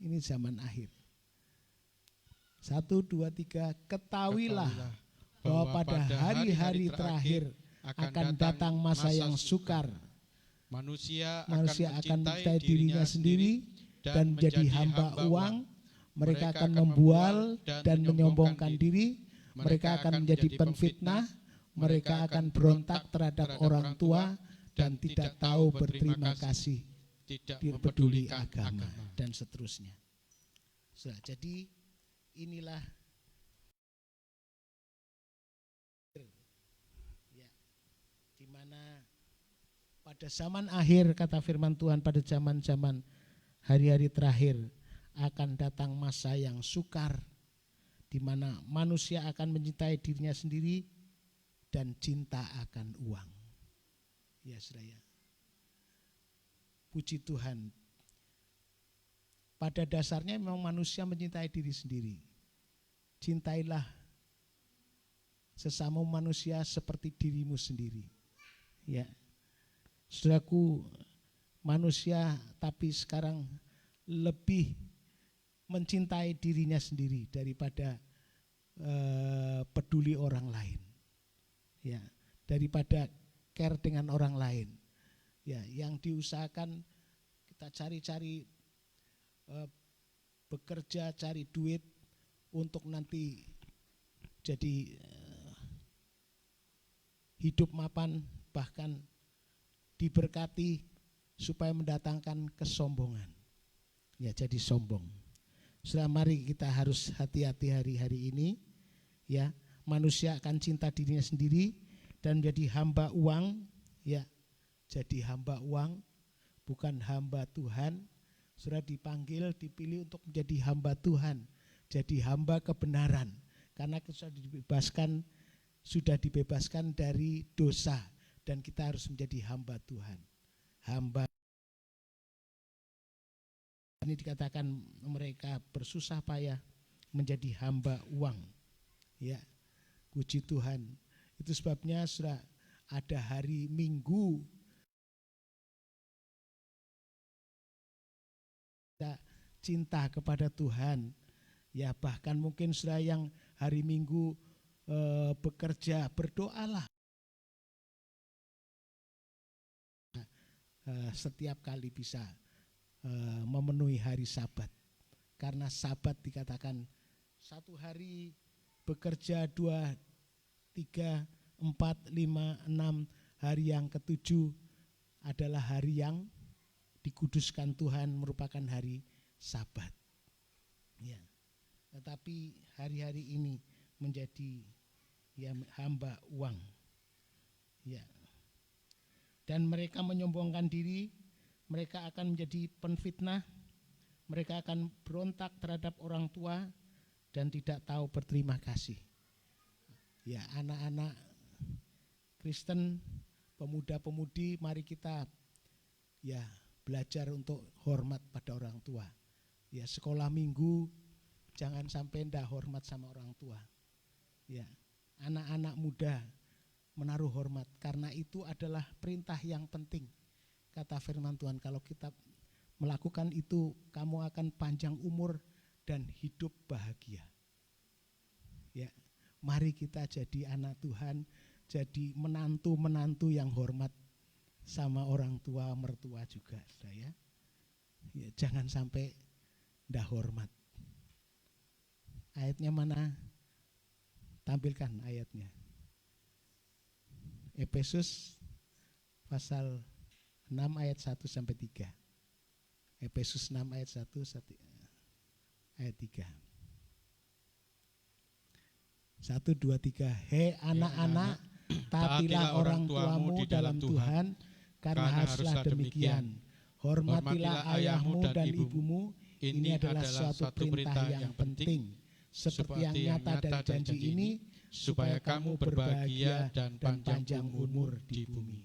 Ini zaman akhir. 1, 2, 3, ketahuilah bahwa pada hari-hari terakhir akan datang masa yang sukar. Manusia akan mencintai dirinya sendiri dan menjadi hamba uang. Mereka akan membual dan menyombongkan diri. Mereka akan menjadi penfitnah. Mereka akan berontak terhadap orang tua dan tidak tahu berterima kasih, tidak peduli agama, dan seterusnya. Jadi inilah ya, di mana pada zaman akhir, kata firman Tuhan, pada zaman-zaman hari-hari terakhir akan datang masa yang sukar, di mana manusia akan mencintai dirinya sendiri dan cinta akan uang. Ya saudara, puji Tuhan. Pada dasarnya memang manusia mencintai diri sendiri. Cintailah sesama manusia seperti dirimu sendiri. Ya, saudaraku, manusia tapi sekarang lebih mencintai dirinya sendiri daripada peduli orang lain. Ya, daripada care dengan orang lain. Ya, yang diusahakan kita cari-cari bekerja, cari duit untuk nanti jadi hidup mapan, bahkan diberkati supaya mendatangkan kesombongan. Ya, jadi sombong. Sudah, mari kita harus hati-hati hari-hari ini. Ya, manusia akan cinta dirinya sendiri dan menjadi hamba uang. Ya, jadi hamba uang, bukan hamba Tuhan. Sudah dipanggil, dipilih untuk menjadi hamba Tuhan, jadi hamba kebenaran. Karena sudah dibebaskan dari dosa, dan kita harus menjadi hamba Tuhan. Hamba ini dikatakan mereka bersusah payah menjadi hamba uang. Ya, puji Tuhan. Itu sebabnya sudah ada hari Minggu cinta kepada Tuhan. Ya, bahkan mungkin sudah yang hari Minggu bekerja, berdoalah setiap kali bisa memenuhi hari Sabat. Karena Sabat dikatakan 1 hari bekerja, 2, 3, 4, 5, 6, hari yang ke-7 adalah hari yang dikuduskan Tuhan, merupakan hari Sabat. Ya. Tetapi hari-hari ini menjadi ya hamba uang. Ya. Dan mereka menyombongkan diri, mereka akan menjadi penfitnah, mereka akan berontak terhadap orang tua dan tidak tahu berterima kasih. Ya, anak-anak Kristen, pemuda-pemudi, mari kita ya belajar untuk hormat pada orang tua. Ya, sekolah minggu jangan sampai ndak hormat sama orang tua. Ya, anak-anak muda menaruh hormat karena itu adalah perintah yang penting. Kata firman Tuhan, kalau kita melakukan itu kamu akan panjang umur dan hidup bahagia. Ya, mari kita jadi anak Tuhan, jadi menantu-menantu yang hormat sama orang tua, mertua juga, ya. Ya, jangan sampai ndak hormat. Ayatnya mana? Tampilkan ayatnya. Efesus pasal 6 ayat 1 sampai 3. Efesus 6 ayat 1 ayat 3. 1, 2, 3. Hei anak-anak, taatilah orang tuamu di dalam Tuhan, karena haruslah demikian. Hormatilah ayahmu dan ibumu, ini adalah suatu perintah yang penting. Seperti yang nyata dari janji ini, supaya kamu berbahagia dan panjang umur di bumi.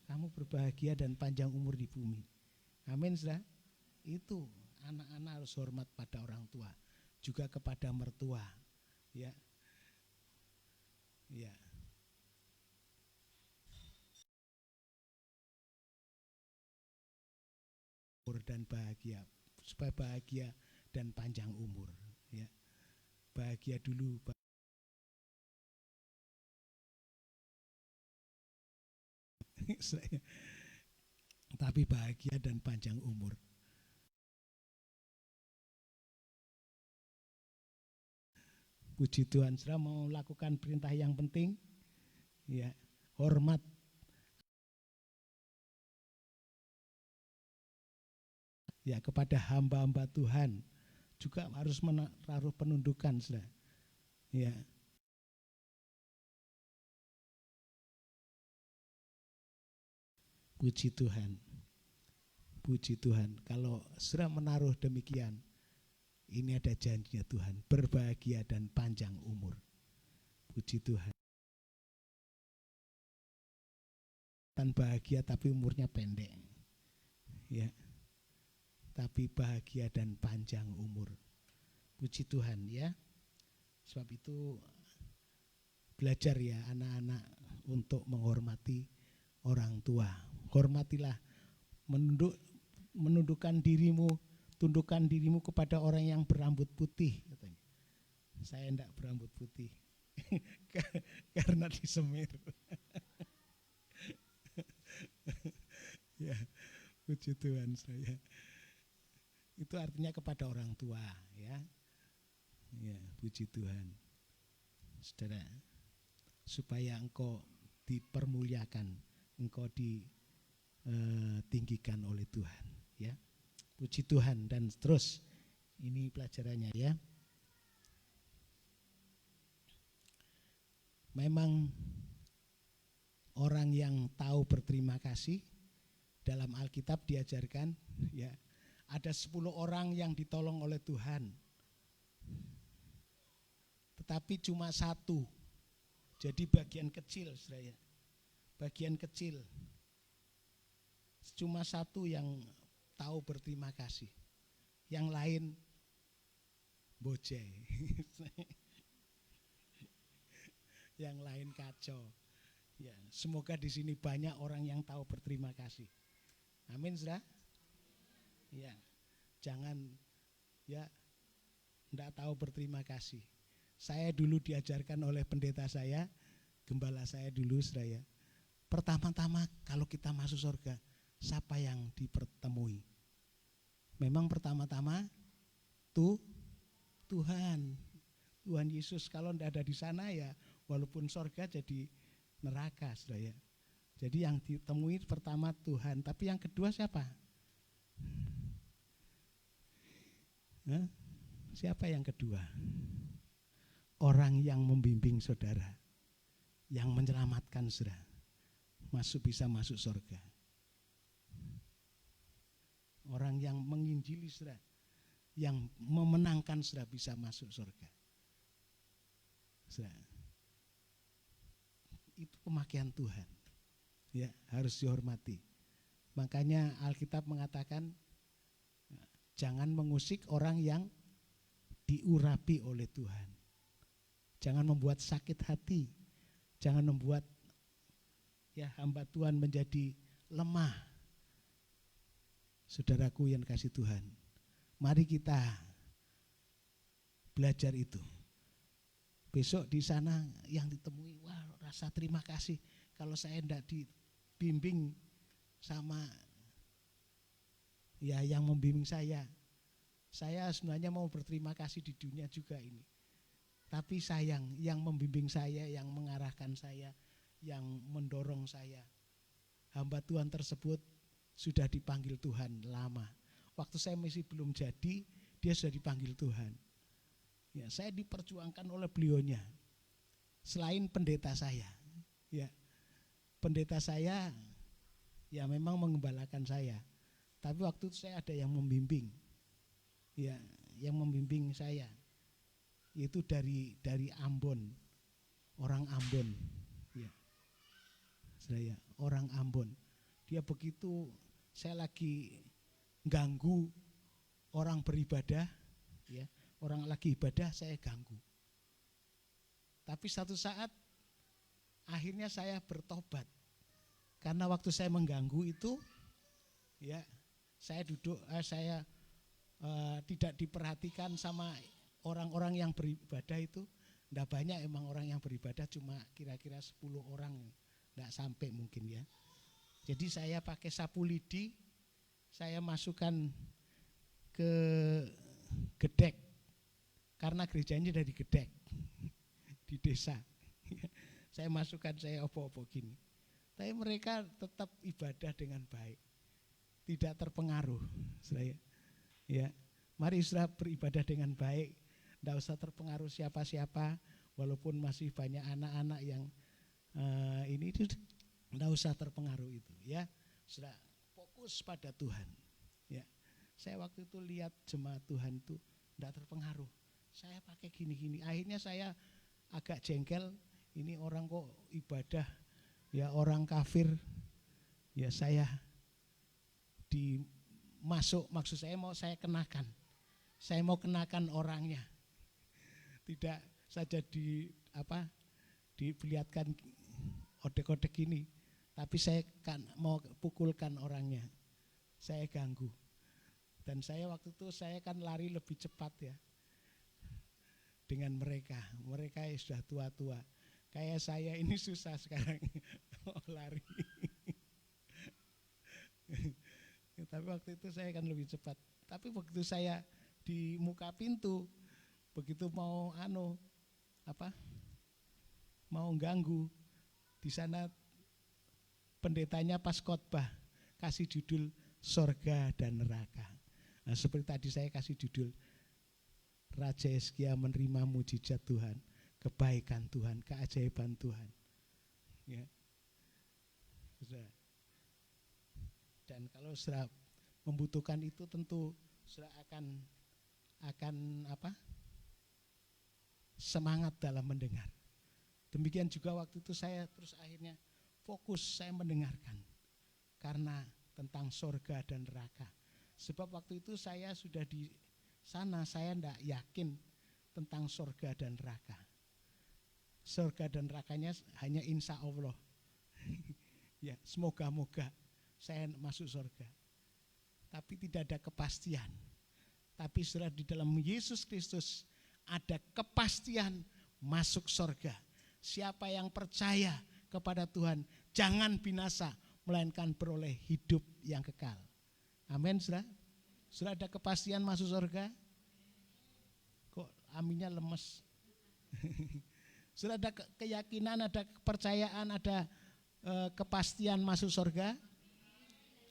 Kamu berbahagia dan panjang umur di bumi. Amin, saudara. Itu anak-anak harus hormat pada orang tua, juga kepada mertua. Ya, ya. Dan bahagia, supaya bahagia dan panjang umur. Ya, bahagia dulu. Tapi bahagia dan panjang umur. Puji Tuhan, saudara mau lakukan perintah yang penting, ya, hormat. Ya, kepada hamba-hamba Tuhan juga harus menaruh penundukan, saudara. Ya. Puji Tuhan. Puji Tuhan. Kalau saudara menaruh demikian, ini ada janjinya Tuhan, berbahagia dan panjang umur. Puji Tuhan. Dan bahagia tapi umurnya pendek. Ya. Tapi bahagia dan panjang umur. Puji Tuhan, ya. Sebab itu belajar ya anak-anak untuk menghormati orang tua. Hormatilah, menundukkan dirimu, tundukkan dirimu kepada orang yang berambut putih, katanya. Saya enggak berambut putih karena disemir. Ya, puji Tuhan saya. Itu artinya kepada orang tua, ya. Ya, puji Tuhan. Saudara, supaya engkau dipermuliakan, engkau ditinggikan oleh Tuhan, ya. Puji Tuhan. Dan terus ini pelajarannya, ya. Memang orang yang tahu berterima kasih dalam Alkitab diajarkan, ya. Ada 10 orang yang ditolong oleh Tuhan, tetapi cuma 1. Jadi bagian kecil, saudara. Bagian kecil. Cuma 1 yang tahu berterima kasih. Yang lain bojei. Yang lain kacau. Ya, semoga di sini banyak orang yang tahu berterima kasih. Amin, saudara. Ya, jangan ya enggak tahu berterima kasih. Saya dulu diajarkan oleh pendeta saya, gembala saya dulu, saudara. Pertama-tama kalau kita masuk surga, siapa yang dipertemui? Memang pertama-tama Tuhan Yesus. Kalau enggak ada di sana ya walaupun surga jadi neraka, saudara. Jadi yang ditemui pertama Tuhan, tapi yang kedua siapa? Siapa yang kedua? Orang yang membimbing saudara, yang menyelamatkan saudara, bisa masuk surga. Orang yang menginjili saudara, yang memenangkan saudara bisa masuk surga. Saudara, itu pemakaian Tuhan. Ya, harus dihormati. Makanya Alkitab mengatakan jangan mengusik orang yang diurapi oleh Tuhan. Jangan membuat sakit hati. Jangan membuat ya hamba Tuhan menjadi lemah. Saudaraku yang kasih Tuhan, mari kita belajar itu. Besok di sana yang ditemui, wah rasa terima kasih kalau saya tidak dibimbing sama ya yang membimbing saya. Saya sebenarnya mau berterima kasih di dunia juga ini. Tapi sayang yang membimbing saya, yang mengarahkan saya, yang mendorong saya. Hamba Tuhan tersebut sudah dipanggil Tuhan lama. Waktu saya masih belum jadi, dia sudah dipanggil Tuhan. Ya, saya diperjuangkan oleh beliaunya. Selain pendeta saya, ya. Pendeta saya ya memang mengembalakan saya. Tapi waktu itu saya ada yang membimbing. Ya, yang membimbing saya. Itu dari Ambon. Orang Ambon. Ya. Saya orang Ambon. Dia begitu saya lagi ganggu orang beribadah, ya. Orang lagi ibadah saya ganggu. Tapi satu saat akhirnya saya bertobat. Karena waktu saya mengganggu itu ya saya duduk saya tidak diperhatikan sama orang-orang yang beribadah itu. Enggak banyak emang orang yang beribadah, cuma kira-kira 10 orang, enggak sampai mungkin ya. Jadi saya pakai sapu lidi, saya masukkan ke Gedek. Karena gerejanya dari Gedek di desa. Saya masukkan, saya opo-opo gini. Tapi mereka tetap ibadah dengan baik. Tidak terpengaruh. Saya ya, mari saudara beribadah dengan baik. Tidak usah terpengaruh siapa-siapa, walaupun masih banyak anak-anak yang ini tidak usah terpengaruh itu ya. Saudara fokus pada Tuhan. Ya. Saya waktu itu lihat jemaat Tuhan itu tidak terpengaruh. Saya pakai gini-gini. Akhirnya saya agak jengkel, ini orang kok ibadah ya orang kafir. Ya saya maksud saya mau saya kenakan. Saya mau kenakan orangnya. Tidak saja diperlihatkan odek-odek gini, tapi saya kan mau pukulkan orangnya. Saya ganggu. Dan saya waktu itu saya kan lari lebih cepat ya. Dengan mereka yang sudah tua-tua. Kayak saya ini susah sekarang lari. Tapi waktu itu saya kan lebih cepat. Tapi begitu saya di muka pintu, begitu mau mau ganggu, di sana pendetanya pas khotbah kasih judul Sorga dan Neraka. Nah, seperti tadi saya kasih judul Raja Hizkia menerima mujizat Tuhan, kebaikan Tuhan, keajaiban Tuhan. Ya. Dan kalau saudara membutuhkan itu tentu saudara akan semangat dalam mendengar. Demikian juga waktu itu saya terus akhirnya fokus saya mendengarkan karena tentang sorga dan neraka. Sebab waktu itu saya sudah di sana, saya tidak yakin tentang sorga dan neraka. Sorga dan nerakanya hanya insya Allah. Ya, semoga-moga saya masuk sorga. Tapi tidak ada kepastian. Tapi sudah di dalam Yesus Kristus ada kepastian masuk sorga. Siapa yang percaya kepada Tuhan jangan binasa, melainkan beroleh hidup yang kekal. Amin, saudara. Sudah ada kepastian masuk surga? Kok aminnya lemes? Sudah ada keyakinan, ada kepercayaan, ada kepastian masuk surga?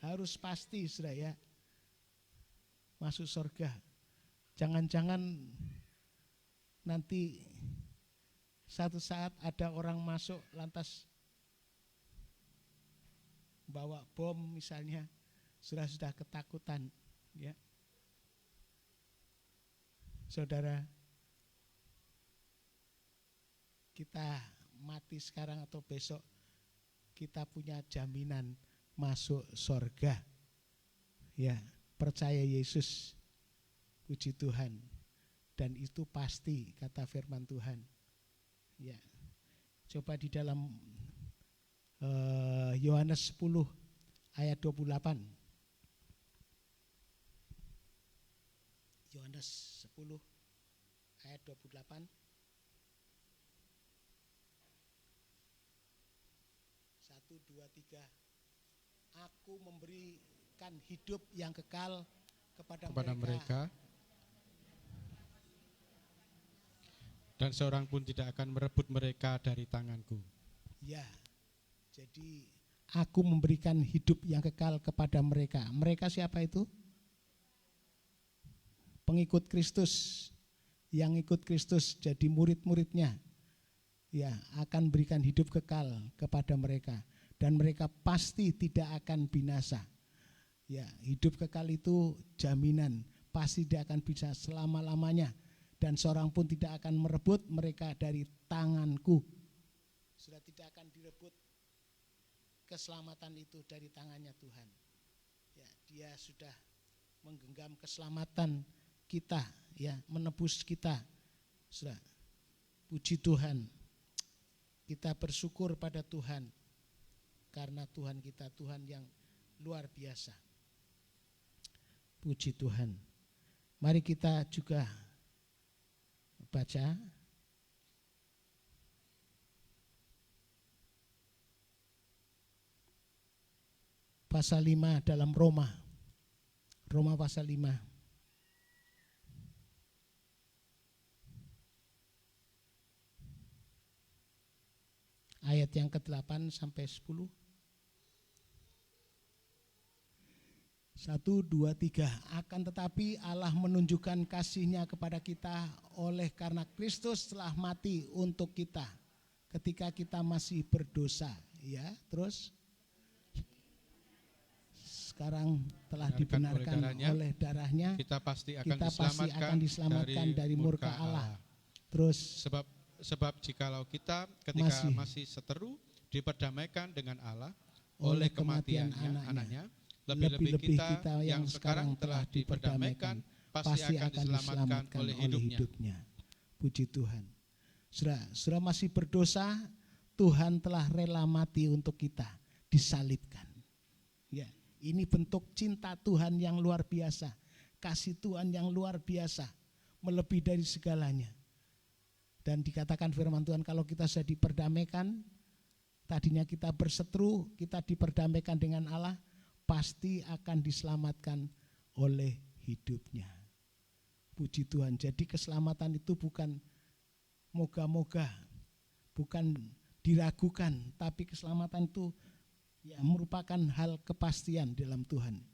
Harus pasti, saudara ya. Masuk surga. Jangan-jangan nanti satu saat ada orang masuk lantas bawa bom misalnya, sudah ketakutan, ya. Saudara, kita mati sekarang atau besok, kita punya jaminan masuk sorga. Ya, percaya Yesus, puji Tuhan. Dan itu pasti, kata firman Tuhan. Ya, coba di dalam Yohanes 10 ayat 28. Yohanes 10 ayat 28. 1, 2, 3. Aku memberikan hidup yang kekal kepada mereka. Dan seorang pun tidak akan merebut mereka dari tanganku. Ya, jadi aku memberikan hidup yang kekal kepada mereka. Mereka siapa itu? Pengikut Kristus. Yang ikut Kristus jadi murid-muridnya. Ya, akan berikan hidup kekal kepada mereka. Dan mereka pasti tidak akan binasa. Ya, hidup kekal itu jaminan. Pasti tidak akan bisa selama-lamanya. Dan seorang pun tidak akan merebut mereka dari tanganku. Sudah tidak akan direbut keselamatan itu dari tangannya Tuhan. Ya, dia sudah menggenggam keselamatan kita, ya, menebus kita. Sudah. Puji Tuhan. Kita bersyukur pada Tuhan. Karena Tuhan kita Tuhan yang luar biasa. Puji Tuhan. Mari kita juga baca pasal 5 dalam Roma pasal 5. Ayat yang ke-8 sampai 10. 1, 2, 3. Akan tetapi Allah menunjukkan kasih-Nya kepada kita oleh karena Kristus telah mati untuk kita ketika kita masih berdosa. Ya, terus sekarang telah dibenarkan oleh darahnya, kita pasti akan diselamatkan dari murka Allah. Terus sebab jikalau kita ketika masih seteru diperdamaikan dengan Allah oleh kematian anaknya, lebih-lebih kita yang sekarang telah diperdamaikan pasti akan diselamatkan oleh hidupnya. Puji Tuhan. Saudara masih berdosa, Tuhan telah rela mati untuk kita, disalibkan. Ya, ini bentuk cinta Tuhan yang luar biasa, kasih Tuhan yang luar biasa, melebihi dari segalanya. Dan dikatakan firman Tuhan, kalau kita sudah diperdamaikan, tadinya kita berseteru, kita diperdamaikan dengan Allah, pasti akan diselamatkan oleh hidupnya. Puji Tuhan. Jadi keselamatan itu bukan moga-moga, bukan diragukan, tapi keselamatan itu ya merupakan hal kepastian dalam Tuhan.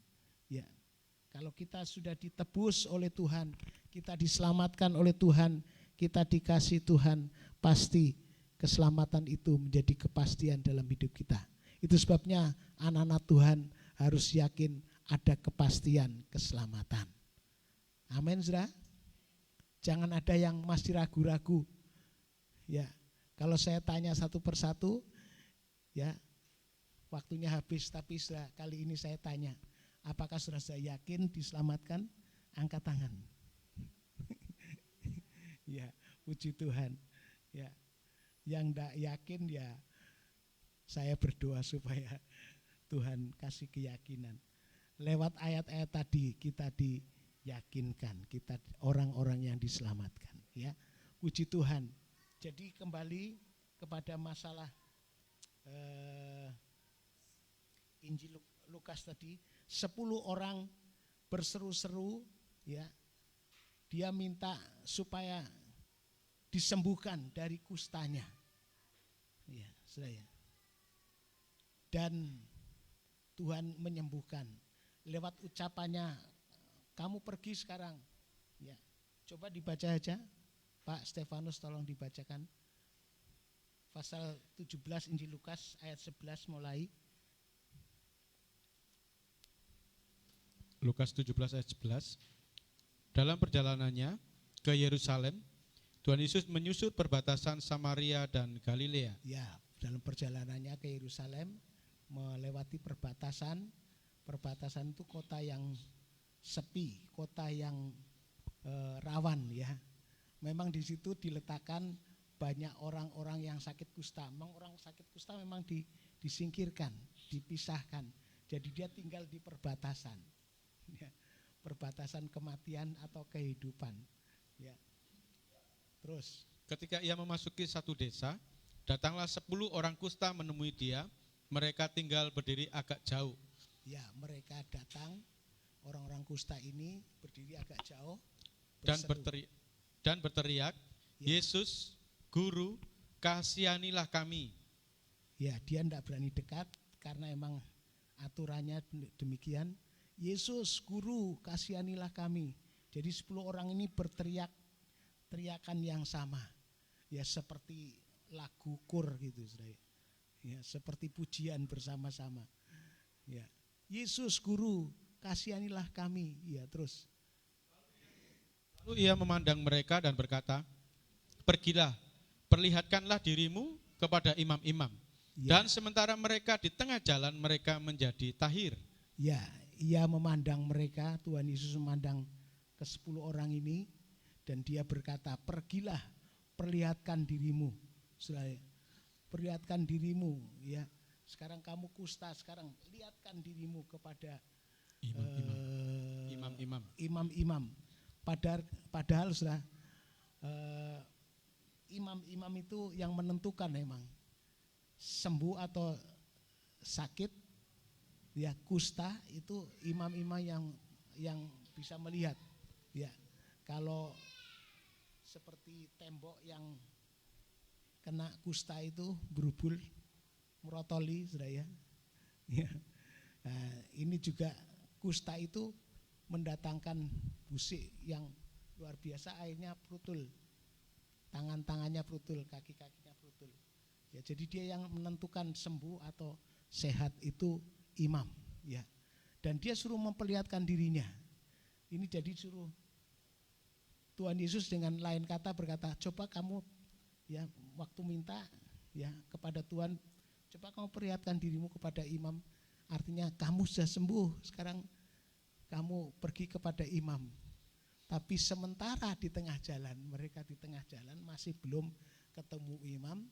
Ya, kalau kita sudah ditebus oleh Tuhan, kita diselamatkan oleh Tuhan, kita dikasih Tuhan, pasti keselamatan itu menjadi kepastian dalam hidup kita. Itu sebabnya anak-anak Tuhan harus yakin ada kepastian keselamatan. Amin, saudara. Jangan ada yang masih ragu-ragu. Ya, kalau saya tanya satu persatu, ya, waktunya habis. Tapi saudara, kali ini saya tanya, apakah saudara saya yakin diselamatkan? Angkat tangan. Ya, puji Tuhan. Ya, yang tidak yakin ya, saya berdoa supaya Tuhan kasih keyakinan. Lewat ayat-ayat tadi kita diyakinkan, kita orang-orang yang diselamatkan. Ya, puji Tuhan. Jadi kembali kepada masalah Injil Lukas tadi, 10 orang berseru-seru, ya, dia minta supaya disembuhkan dari kustanya. Ya, saudara. Dan Tuhan menyembuhkan lewat ucapannya, kamu pergi sekarang. Ya, coba dibaca aja, Pak Stefanus, tolong dibacakan. Pasal 17 Injil Lukas ayat 11 mulai. Lukas 17 ayat 11. Dalam perjalanannya ke Yerusalem, Tuhan Yesus menyusur perbatasan Samaria dan Galilea. Ya, dalam perjalanannya ke Yerusalem melewati perbatasan. Perbatasan itu kota yang sepi, kota yang rawan ya. Memang di situ diletakkan banyak orang-orang yang sakit kusta. Memang orang sakit kusta memang disingkirkan, dipisahkan. Jadi dia tinggal di perbatasan. Ya, perbatasan kematian atau kehidupan. Ya. Terus Ketika ia memasuki satu desa, datanglah 10 orang kusta menemui dia. Mereka tinggal berdiri agak jauh. ya, mereka datang, orang-orang kusta ini berdiri agak jauh Dan berseru. berteriak, Ya. Yesus, Guru, kasihanilah kami. Ya, dia tidak berani dekat karena emang aturannya demikian. Yesus, Guru, kasihanilah kami. Jadi 10 orang ini berteriak teriakan yang sama. Ya, seperti lagu kur gitu, saudara. Ya, seperti pujian bersama-sama. Ya, Yesus, Guru, kasihanilah kami. Ya, terus. Lalu ia memandang mereka dan berkata, pergilah, perlihatkanlah dirimu kepada imam-imam. Ya. Dan sementara mereka di tengah jalan, mereka menjadi tahir. Ya, ia memandang mereka, Tuhan Yesus memandang ke 10 orang ini, dan dia berkata, pergilah, perlihatkan dirimu. Saudara, perlihatkan dirimu, ya. Sekarang kamu kusta, sekarang lihatkan dirimu kepada Imam-imam. imam-imam. Padahal saudara, imam-imam itu yang menentukan memang sembuh atau sakit, ya, kusta itu imam-imam yang bisa melihat. Ya, kalau seperti tembok yang kena kusta itu berubul, merotoli, saudara ya. Ya. Nah, ini juga kusta itu mendatangkan busik yang luar biasa, akhirnya prutul, tangan-tangannya prutul, kaki-kakinya prutul. Ya, jadi dia yang menentukan sembuh atau sehat itu imam, ya. Dan dia suruh memperlihatkan dirinya. Ini jadi suruh Tuhan Yesus dengan lain kata berkata, coba kamu ya waktu minta ya kepada Tuhan, coba kamu perlihatkan dirimu kepada imam. Artinya kamu sudah sembuh, sekarang kamu pergi kepada imam. Tapi sementara di tengah jalan, mereka di tengah jalan masih belum ketemu imam,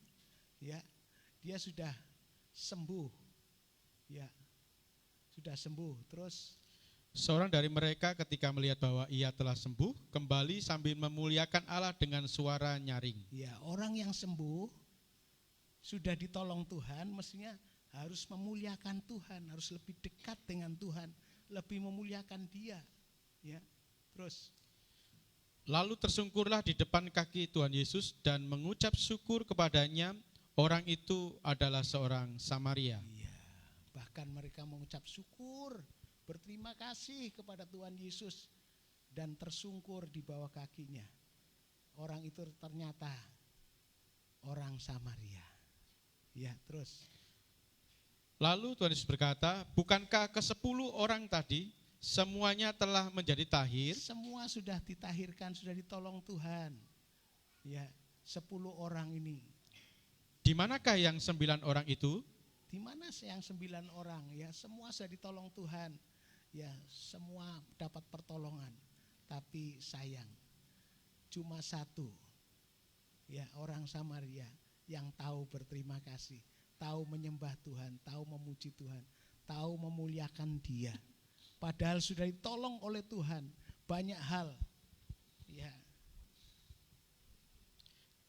ya, dia sudah sembuh, ya, sudah sembuh. Terus Seorang dari mereka ketika melihat bahwa ia telah sembuh, kembali sambil memuliakan Allah dengan suara nyaring. ya, orang yang sembuh sudah ditolong Tuhan, mestinya harus memuliakan Tuhan, harus lebih dekat dengan Tuhan, lebih memuliakan Dia, ya. Terus Lalu tersungkurlah di depan kaki Tuhan Yesus dan mengucap syukur kepadanya. Orang itu adalah seorang Samaria. iya, bahkan mereka mengucap syukur, berterima kasih kepada Tuhan Yesus dan tersungkur di bawah kakinya. Orang itu ternyata orang Samaria. Ya, terus Lalu Tuhan Yesus berkata, bukankah ke-10 orang tadi semuanya telah menjadi tahir? semua sudah ditahirkan, sudah ditolong Tuhan. Ya, 10 orang ini. Di manakah yang 9 orang itu? Di mana yang 9 orang? Ya, semua sudah ditolong Tuhan. Ya, semua dapat pertolongan. Tapi sayang, cuma satu, ya, orang Samaria yang tahu berterima kasih, tahu menyembah Tuhan, tahu memuji Tuhan, tahu memuliakan Dia. Padahal sudah ditolong oleh Tuhan banyak hal. Ya,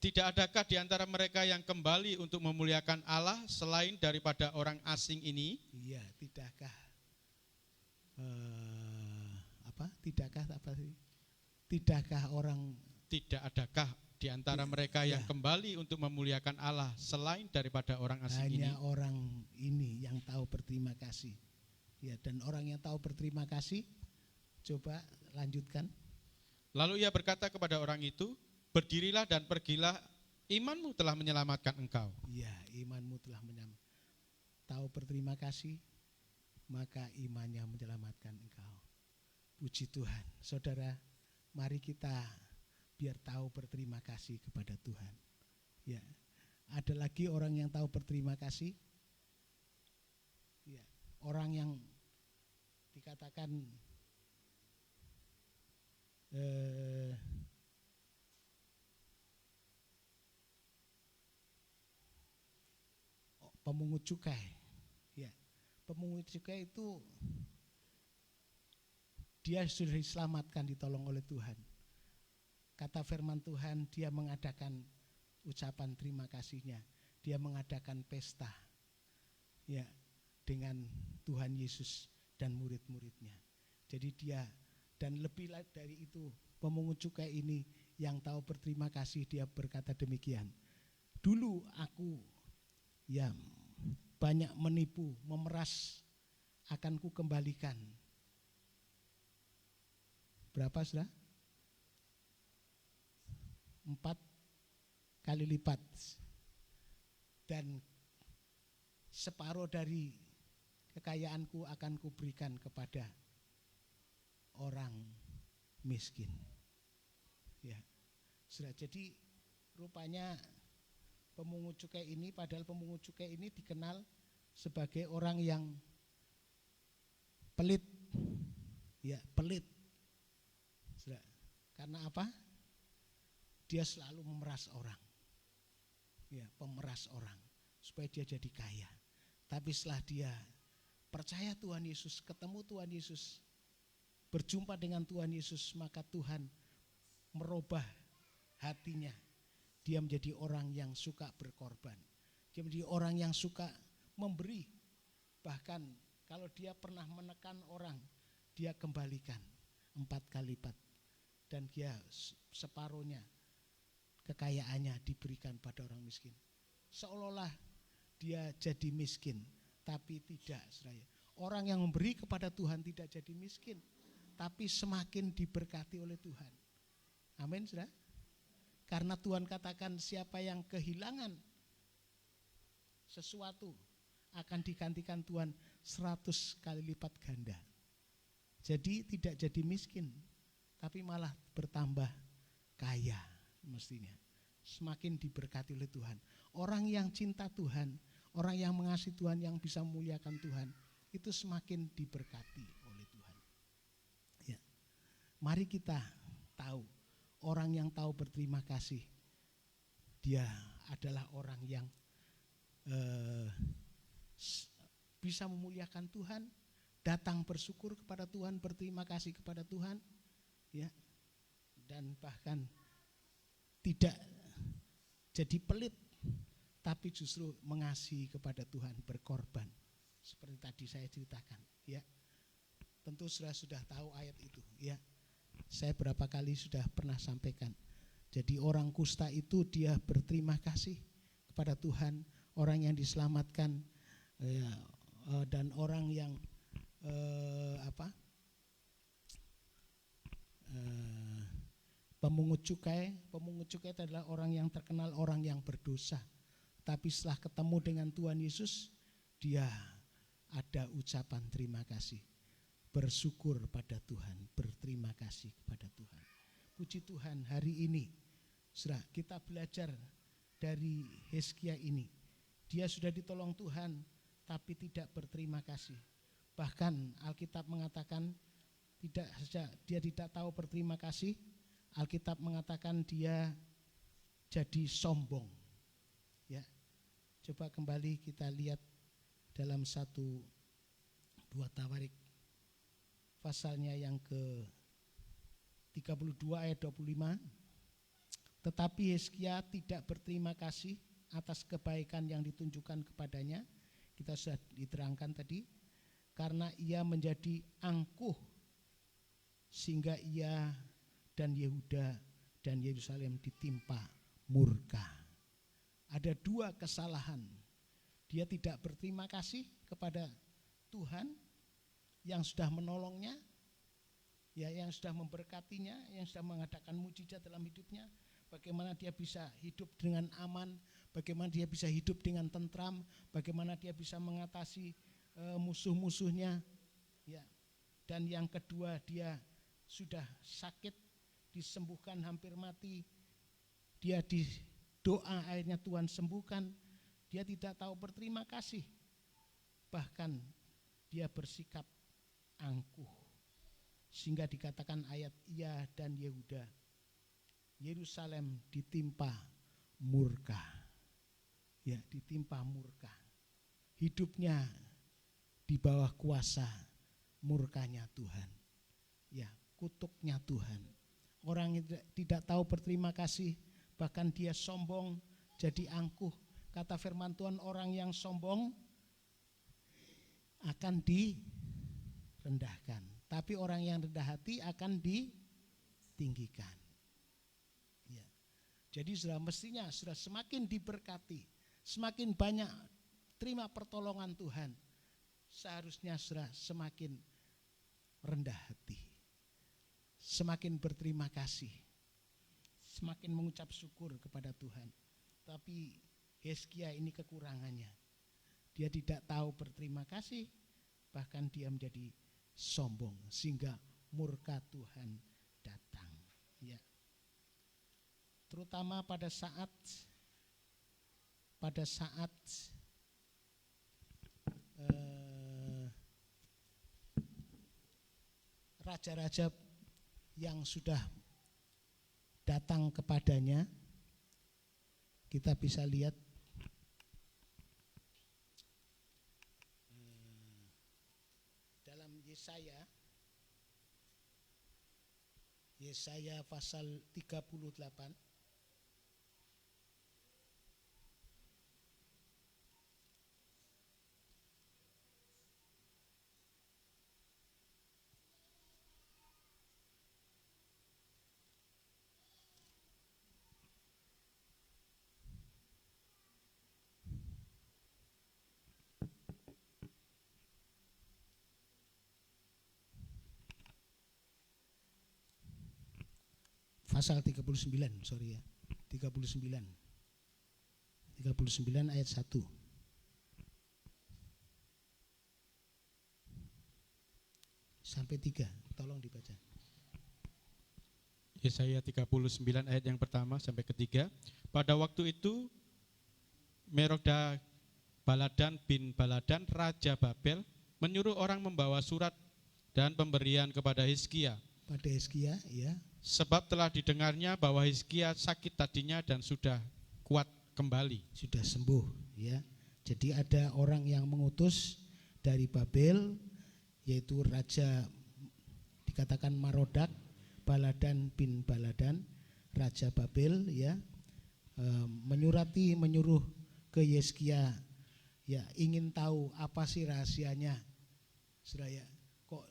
Tidak adakah di antara mereka yang kembali untuk memuliakan Allah selain daripada orang asing ini? iya, tidakkah Tidakkah orang Tidak adakah di antara mereka yang kembali untuk memuliakan Allah selain daripada orang asing ini? hanya orang ini yang tahu berterima kasih. Ya, dan orang yang tahu berterima kasih, coba lanjutkan. Lalu ia berkata kepada orang itu, berdirilah dan pergilah, imanmu telah menyelamatkan engkau. Ya, imanmu telah tahu berterima kasih, maka imannya menyelamatkan engkau. Puji Tuhan. Saudara, mari kita biar tahu berterima kasih kepada Tuhan. Ya. Ada lagi orang yang tahu berterima kasih? Ya. Orang yang dikatakan pemungut cukai. Ya. Pemungut cukai itu dia sudah diselamatkan, ditolong oleh Tuhan. Kata firman Tuhan, dia mengadakan ucapan terima kasihnya. Dia mengadakan pesta, ya, dengan Tuhan Yesus dan murid-muridnya. Jadi dia, dan lebih dari itu, pemungut cukai ini yang tahu berterima kasih, dia berkata demikian. Dulu aku ya banyak menipu, memeras, akan ku kembalikan. Berapa sudah? 4 kali lipat. Dan separuh dari kekayaanku akan kuberikan kepada orang miskin. Ya. Sudah, jadi rupanya pemungut cukai ini, padahal pemungut cukai ini dikenal sebagai orang yang pelit. Ya, pelit. Sudah. Karena apa? Dia selalu memeras orang. Ya, pemeras orang supaya dia jadi kaya. Tapi setelah dia percaya Tuhan Yesus, ketemu Tuhan Yesus, berjumpa dengan Tuhan Yesus, maka Tuhan merubah hatinya. Dia menjadi orang yang suka berkorban. Dia menjadi orang yang suka memberi. Bahkan kalau dia pernah menekan orang, dia kembalikan 4 kali lipat. Dan dia separuhnya kekayaannya diberikan pada orang miskin. Seolah-olah dia jadi miskin, tapi tidak, saudara. Orang yang memberi kepada Tuhan tidak jadi miskin, tapi semakin diberkati oleh Tuhan. Amin, saudara. Karena Tuhan katakan siapa yang kehilangan sesuatu akan digantikan Tuhan 100 kali lipat ganda. Jadi tidak jadi miskin, tapi malah bertambah kaya mestinya. Semakin diberkati oleh Tuhan. Orang yang cinta Tuhan, orang yang mengasihi Tuhan, yang bisa memuliakan Tuhan, itu semakin diberkati oleh Tuhan. Ya. Mari kita tahu, orang yang tahu berterima kasih, dia adalah orang yang bisa memuliakan Tuhan, datang bersyukur kepada Tuhan, berterima kasih kepada Tuhan, ya, dan bahkan tidak jadi pelit, tapi justru mengasihi kepada Tuhan, berkorban. Seperti tadi saya ceritakan, ya. Tentu sudah tahu ayat itu, ya. Saya berapa kali sudah pernah sampaikan. Jadi orang kusta itu dia berterima kasih kepada Tuhan, orang yang diselamatkan, ya, dan orang yang pemungut cukai itu adalah orang yang terkenal orang yang berdosa. Tapi setelah ketemu dengan Tuhan Yesus, dia ada ucapan terima kasih, bersyukur pada Tuhan, berterima kasih kepada Tuhan. Puji Tuhan, hari ini saudara, kita belajar dari Hizkia ini. Dia sudah ditolong Tuhan, tapi tidak berterima kasih. Bahkan Alkitab mengatakan dia tidak tahu berterima kasih. Alkitab mengatakan dia jadi sombong. Ya. Coba kembali kita lihat dalam 1-2 Tawarik pasalnya yang ke-32 ayat 25. Tetapi Hizkia tidak berterima kasih atas kebaikan yang ditunjukkan kepadanya. Kita sudah diterangkan tadi, karena ia menjadi angkuh sehingga ia dan Yehuda dan Yerusalem ditimpa murka. Ada 2 kesalahan. Dia tidak berterima kasih kepada Tuhan yang sudah menolongnya, ya, yang sudah memberkatinya, yang sudah mengadakan mujizat dalam hidupnya. Bagaimana dia bisa hidup dengan aman, bagaimana dia bisa hidup dengan tentram, bagaimana dia bisa mengatasi musuh-musuhnya, ya. Dan yang kedua, dia sudah sakit, disembuhkan hampir mati, dia di doa akhirnya Tuhan sembuhkan, dia tidak tahu berterima kasih. Bahkan dia bersikap angkuh. Sehingga dikatakan ayat Ia dan Yehuda, Yerusalem ditimpa murka. Ya, ditimpa murka. Hidupnya di bawah kuasa murkanya Tuhan. Ya, kutuknya Tuhan. Orang yang tidak tahu berterima kasih, bahkan dia sombong, jadi angkuh. Kata firman Tuhan, orang yang sombong akan direndahkan, tapi orang yang rendah hati akan ditinggikan. Ya. Jadi sudah mestinya sudah semakin diberkati, semakin banyak terima pertolongan Tuhan, seharusnya sudah semakin rendah hati, semakin berterima kasih, semakin mengucap syukur kepada Tuhan. Tapi Hizkia ini kekurangannya. Dia tidak tahu berterima kasih, bahkan dia menjadi sombong sehingga murka Tuhan datang. Ya. Terutama pada saat raja-raja yang sudah datang kepadanya, kita bisa lihat dalam Yesaya pasal 38. Pasal 39, sorry ya. 39 ayat 1. Sampai 3, tolong dibaca. Yesaya 39 ayat yang pertama sampai ketiga. Pada waktu itu Merodak Baladan bin Baladan Raja Babel menyuruh orang membawa surat dan pemberian kepada Hizkia. Pada Hizkia, ya. Sebab telah didengarnya bahwa Hizkia sakit tadinya dan sudah kuat kembali. Sudah sembuh, ya. Jadi ada orang yang mengutus dari Babel, yaitu Raja dikatakan Merodak Baladan bin Baladan, Raja Babel, ya, menyuruh ke Hizkia, ya, ingin tahu apa sih rahasianya, Saudara, kok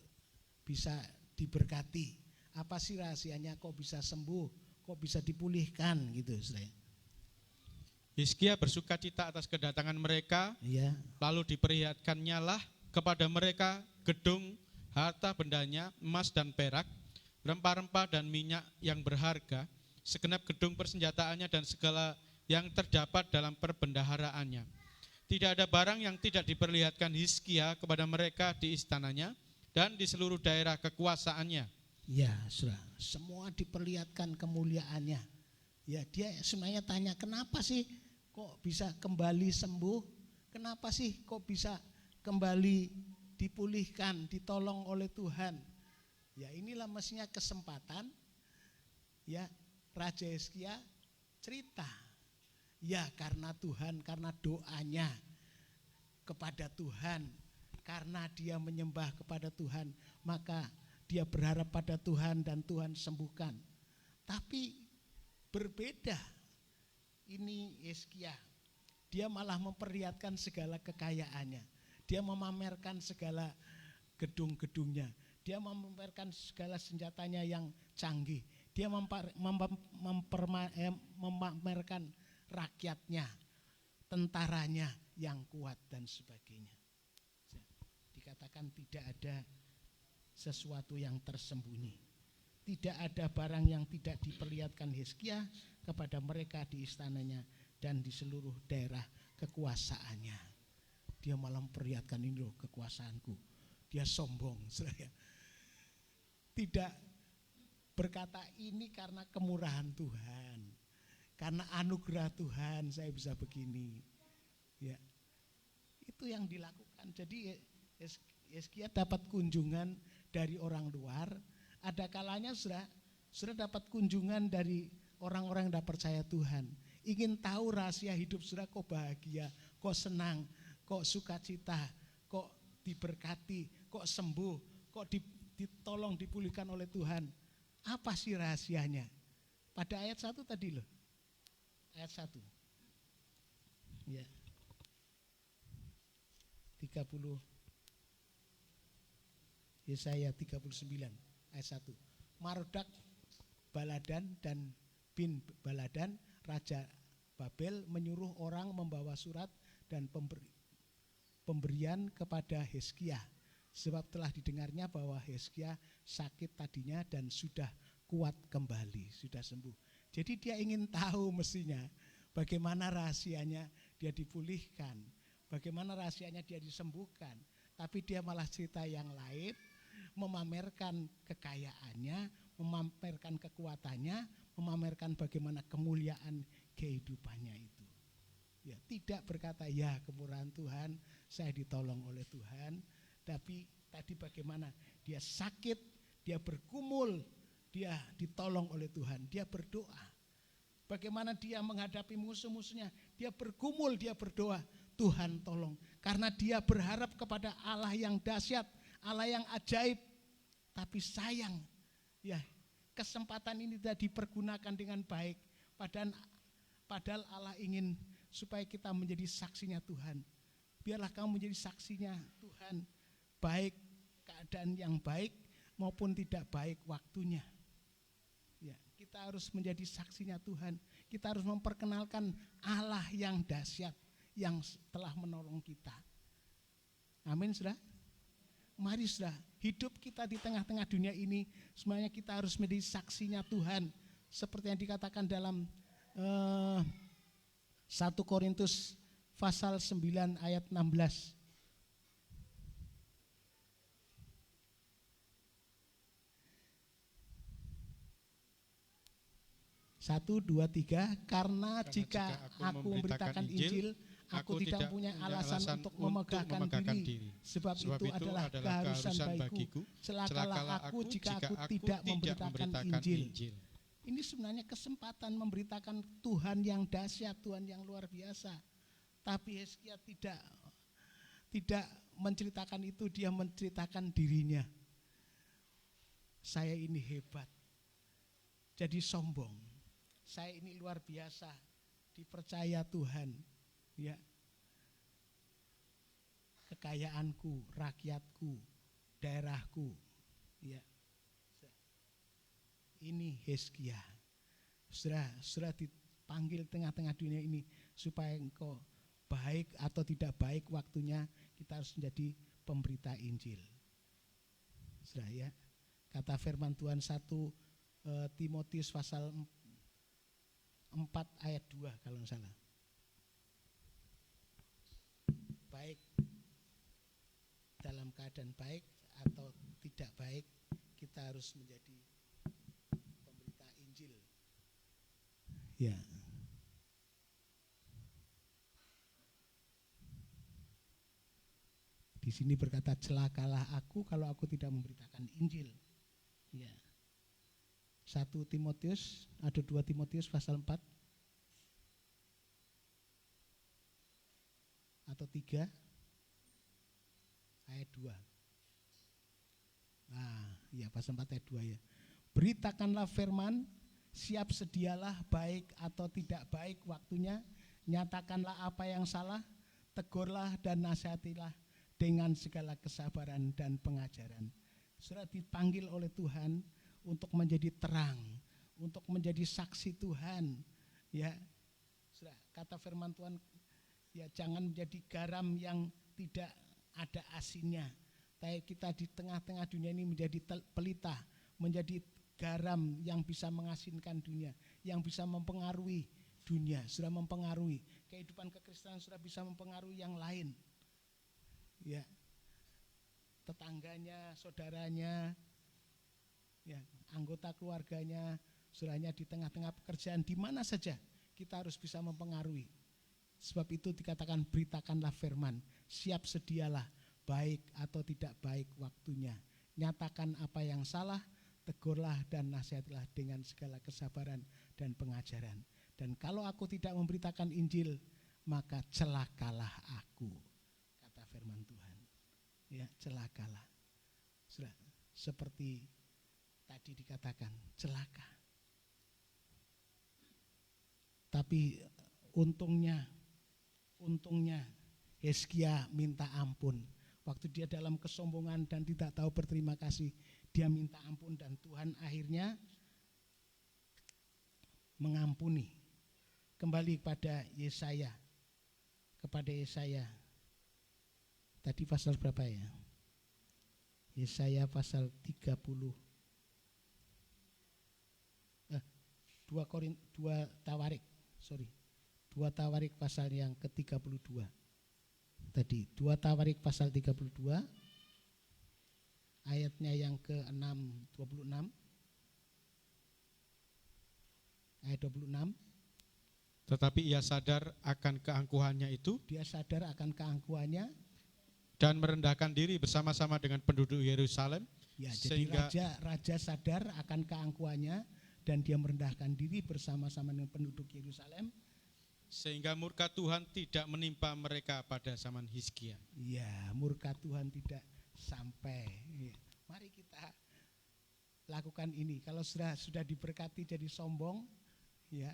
bisa diberkati, apa sih rahasianya, kok bisa sembuh, kok bisa dipulihkan, gitu, Saudara. Hizkia bersukacita atas kedatangan mereka, ya. Lalu diperlihatkannya lah kepada mereka gedung, harta bendanya, emas dan perak, rempah-rempah dan minyak yang berharga, segenap gedung persenjataannya dan segala yang terdapat dalam perbendaharaannya. Tidak ada barang yang tidak diperlihatkan Hizkia kepada mereka di istananya dan di seluruh daerah kekuasaannya. Ya, Saudara, semua diperlihatkan kemuliaannya. Ya, dia sebenarnya tanya, kenapa sih kok bisa kembali sembuh? Kenapa sih kok bisa kembali dipulihkan, ditolong oleh Tuhan? Ya, inilah mestinya kesempatan, ya, Raja Hizkia cerita. Ya, karena Tuhan, karena doanya kepada Tuhan, karena dia menyembah kepada Tuhan, maka dia berharap pada Tuhan dan Tuhan sembuhkan. Tapi berbeda ini Hizkia, dia malah memperlihatkan segala kekayaannya, dia memamerkan segala gedung-gedungnya, dia memamerkan segala senjatanya yang canggih, dia memamerkan rakyatnya, tentaranya yang kuat dan sebagainya. Dikatakan tidak ada sesuatu yang tersembunyi, tidak ada barang yang tidak diperlihatkan Hizkia kepada mereka di istananya dan di seluruh daerah kekuasaannya. Dia malah memperlihatkan, ini loh kekuasaanku. Dia sombong, tidak berkata ini karena kemurahan Tuhan, karena anugerah Tuhan saya bisa begini. Ya, itu yang dilakukan. Jadi Hizkia dapat kunjungan dari orang luar. Ada kalanya sudah dapat kunjungan dari orang-orang yang tidak percaya Tuhan. Ingin tahu rahasia hidup saudara, kok bahagia, kok senang, kok sukacita, kok diberkati, kok sembuh, kok ditolong, dipulihkan oleh Tuhan. Apa sih rahasianya? Pada ayat 1 tadi loh. Ayat 1. Ya. 30. Yesaya 39 ayat 1. Mardak Baladan dan bin Baladan Raja Babel menyuruh orang membawa surat dan pemberian kepada Hizkia, sebab telah didengarnya bahwa Hizkia sakit tadinya dan sudah kuat kembali, sudah sembuh. Jadi dia ingin tahu mestinya bagaimana rahasianya dia dipulihkan, bagaimana rahasianya dia disembuhkan. Tapi dia malah cerita yang lain, memamerkan kekayaannya, memamerkan kekuatannya, memamerkan bagaimana kemuliaan kehidupannya itu. Ya, tidak berkata ya kemurahan Tuhan, saya ditolong oleh Tuhan, tapi tadi bagaimana dia sakit, dia bergumul, dia ditolong oleh Tuhan, dia berdoa. Bagaimana dia menghadapi musuh-musuhnya, dia bergumul, dia berdoa, Tuhan tolong. Karena dia berharap kepada Allah yang dahsyat, Allah yang ajaib. Tapi sayang, ya kesempatan ini tidak dipergunakan dengan baik. Padahal Allah ingin supaya kita menjadi saksinya Tuhan. Biarlah kamu menjadi saksinya Tuhan, baik keadaan yang baik maupun tidak baik waktunya. Ya, kita harus menjadi saksinya Tuhan. Kita harus memperkenalkan Allah yang dahsyat yang telah menolong kita. Amin, saudara. Mari saudara, hidup kita di tengah-tengah dunia ini semuanya kita harus menjadi saksinya Tuhan. Seperti yang dikatakan dalam 1 Korintus pasal 9 ayat 16. 1, 2, 3, karena jika aku memberitakan Injil, aku tidak punya alasan untuk memegahkan diri, sebab itu adalah keharusan bagiku. Celakalah aku jika aku tidak memberitakan Injil. Ini sebenarnya kesempatan memberitakan Tuhan yang dahsyat, Tuhan yang luar biasa. Tapi Hizkia tidak menceritakan itu, dia menceritakan dirinya. Saya ini hebat, jadi sombong. Saya ini luar biasa, dipercaya Tuhan, ya. Kekayaanku, rakyatku, daerahku, ya. Ini Hizkia. Saudara dipanggil tengah-tengah dunia ini supaya engkau baik atau tidak baik waktunya, kita harus menjadi pemberita Injil. Saudara, ya. Kata firman Tuhan 1 Timotius pasal 4 ayat 2 kalau tidak salah. Baik dalam keadaan baik atau tidak baik, kita harus menjadi pemberita Injil. Ya. Di sini berkata, celakalah aku kalau aku tidak memberitakan Injil. Ya. 1 Timotius, ada 2 Timotius pasal 4 atau 3 ayat 2. Nah, ya pasal 4 ayat 2 ya. Beritakanlah firman, siap sedialah baik atau tidak baik waktunya, nyatakanlah apa yang salah, tegurlah dan nasihatilah dengan segala kesabaran dan pengajaran. Saudara dipanggil oleh Tuhan untuk menjadi terang, untuk menjadi saksi Tuhan, ya. Saudara, kata firman Tuhan, ya jangan menjadi garam yang tidak ada asinnya. Tapi kita di tengah-tengah dunia ini menjadi pelita, menjadi garam yang bisa mengasinkan dunia, yang bisa mempengaruhi dunia, sudah mempengaruhi kehidupan kekristenan, sudah bisa mempengaruhi yang lain, ya, tetangganya, saudaranya, Ya, anggota keluarganya, saudaranya di tengah-tengah pekerjaan, di mana saja kita harus bisa mempengaruhi. Sebab itu dikatakan beritakanlah firman, siap sedialah, baik atau tidak baik waktunya. Nyatakan apa yang salah, tegurlah dan nasihatilah dengan segala kesabaran dan pengajaran. Dan kalau aku tidak memberitakan Injil, maka celakalah aku, kata firman Tuhan. Ya, celakalah. Sudah, seperti tadi dikatakan, celaka. Tapi untungnya Hizkia minta ampun. Waktu dia dalam kesombongan dan tidak tahu berterima kasih, dia minta ampun dan Tuhan akhirnya mengampuni. Kembali kepada Yesaya. Tadi pasal berapa ya? Yesaya pasal 30. 2 Tawarik pasal yang ke-32. Tadi 2 Tawarik pasal 32 ayatnya yang ke-26. Ayat 26. Tetapi ia sadar akan keangkuhannya itu. Dia sadar akan keangkuhannya. Dan merendahkan diri bersama-sama dengan penduduk Yerusalem. Ya, jadi raja sadar akan keangkuhannya dan dia merendahkan diri bersama-sama dengan penduduk Yerusalem. Sehingga murka Tuhan tidak menimpa mereka pada zaman Hizkia. Ya, murka Tuhan tidak sampai. Ya. Mari kita lakukan ini. Kalau sudah diberkati jadi sombong, ya,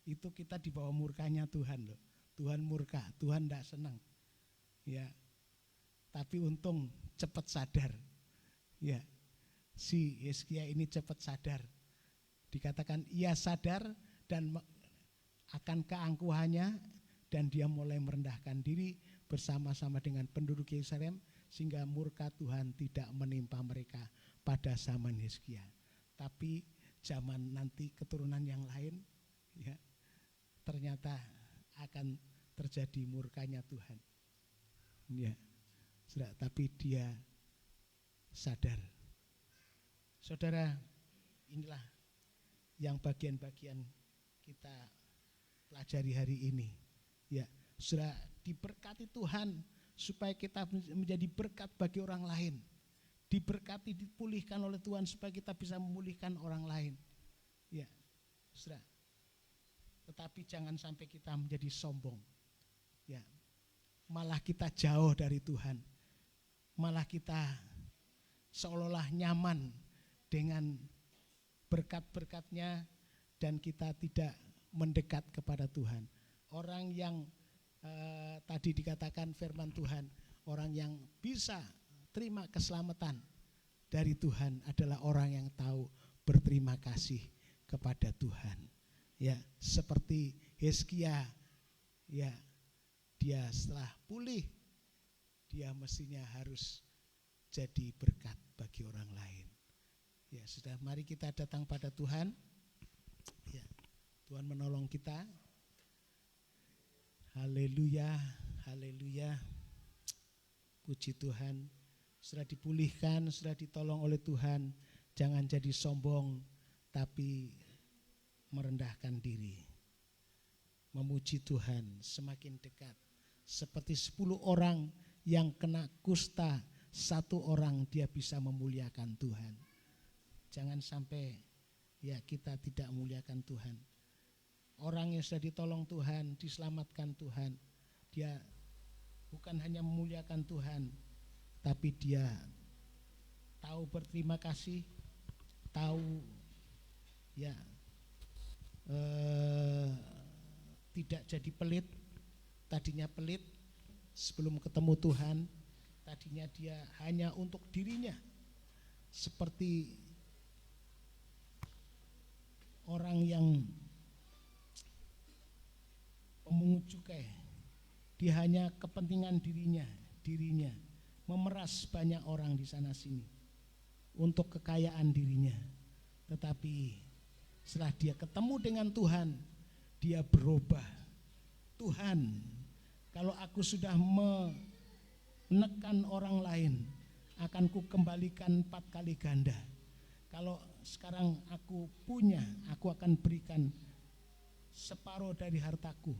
itu kita di bawah murkanya Tuhan loh. Tuhan murka, Tuhan tidak senang. Ya. Tapi untung cepat sadar. Ya. Si Hizkia ini cepat sadar. Dikatakan ia sadar dan akan keangkuhannya dan dia mulai merendahkan diri bersama-sama dengan penduduk Yerusalem sehingga murka Tuhan tidak menimpa mereka pada zaman Hizkia. Tapi zaman nanti keturunan yang lain, ya, ternyata akan terjadi murkanya Tuhan. Ya, tapi dia sadar. Saudara, inilah yang bagian-bagian kita pelajari hari ini. Ya, sudah diberkati Tuhan supaya kita menjadi berkat bagi orang lain. Diberkati, dipulihkan oleh Tuhan supaya kita bisa memulihkan orang lain. Ya, sudah. Tetapi jangan sampai kita menjadi sombong. Ya, malah kita jauh dari Tuhan. Malah kita seolah-olah nyaman dengan berkat-berkatnya dan kita tidak mendekat kepada Tuhan. Orang yang tadi dikatakan firman Tuhan, orang yang bisa terima keselamatan dari Tuhan adalah orang yang tahu berterima kasih kepada Tuhan. Ya, seperti Hizkia, ya, dia setelah pulih, dia mestinya harus jadi berkat bagi orang lain. Ya, sudah, mari kita datang pada Tuhan. Ya. Tuhan menolong kita. Haleluya, haleluya. Puji Tuhan. Sudah dipulihkan, sudah ditolong oleh Tuhan. Jangan jadi sombong, tapi merendahkan diri. Memuji Tuhan semakin dekat. Seperti 10 orang yang kena kusta, 1 orang dia bisa memuliakan Tuhan. Jangan sampai ya kita tidak memuliakan Tuhan. Orang yang sudah ditolong Tuhan, diselamatkan Tuhan, dia bukan hanya memuliakan Tuhan, tapi dia tahu berterima kasih, tahu ya tidak jadi pelit. Tadinya pelit sebelum ketemu Tuhan, tadinya dia hanya untuk dirinya, seperti orang yang memungut cukai, dia hanya kepentingan dirinya, memeras banyak orang di sana sini untuk kekayaan dirinya. Tetapi setelah dia ketemu dengan Tuhan, dia berubah. Tuhan, kalau aku sudah menekan orang lain, akan ku kembalikan 4 kali ganda. Kalau sekarang aku punya, aku akan berikan separuh dari hartaku,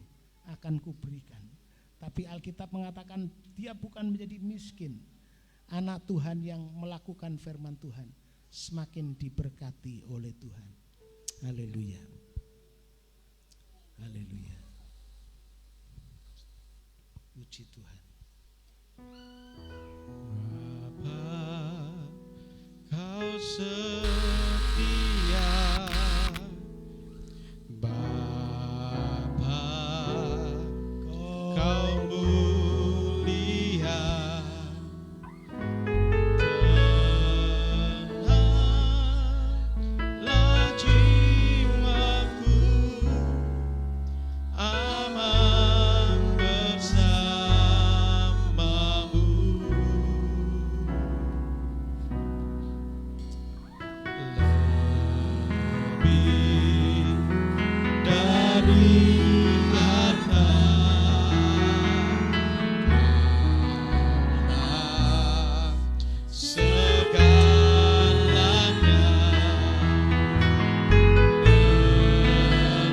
akan kuberikan. Tapi Alkitab mengatakan dia bukan menjadi miskin. Anak Tuhan yang melakukan firman Tuhan semakin diberkati oleh Tuhan. Haleluya. Haleluya. Puji Tuhan. Bapa, Kau setia, Bapa, Kau mulia, tenanglah jiwaku, aman bersamamu. Lebih dari harta, segalanya,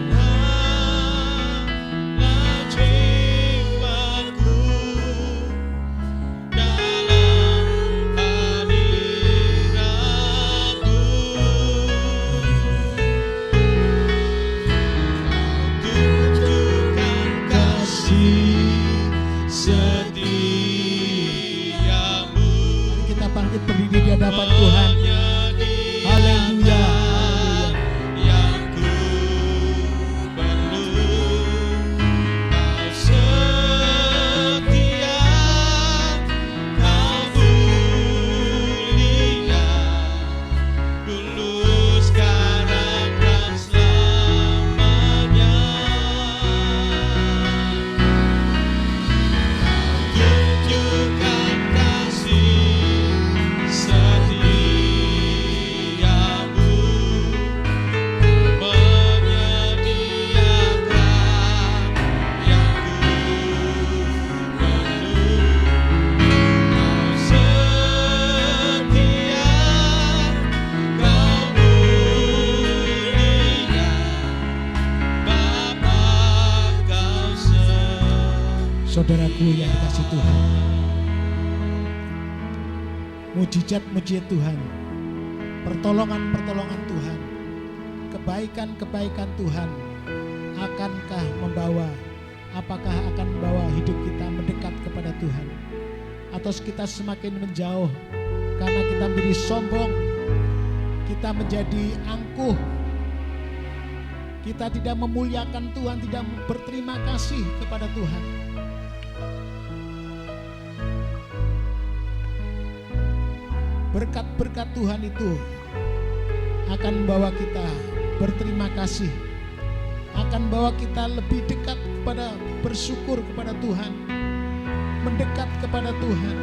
tenanglah jiwaku dalam hadirat-Mu. Tunjukkan kasih setiamu, Kita bangkit berdiri di hadapan Tuhan. Haleluya. yang ku perlu. Kau setia, Kau mulia, dulu, sekarang, dan selamanya. Tunjukkan kasih setiamu, menyediakan yang ku perlu. Kau setia, Kau mulia, Bapa, Kau Saudaraku yang dikasih Tuhan, mujizat-mujizat Tuhan, pertolongan-pertolongan Tuhan, kebaikan-kebaikan Tuhan apakah akan membawa hidup kita mendekat kepada Tuhan, atau kita semakin menjauh karena kita menjadi sombong, kita menjadi angkuh, kita tidak memuliakan Tuhan, tidak berterima kasih kepada Tuhan. Berkat-berkat Tuhan itu akan membawa kita berterima kasih, akan membawa kita lebih dekat kepada, bersyukur kepada Tuhan, mendekat kepada Tuhan.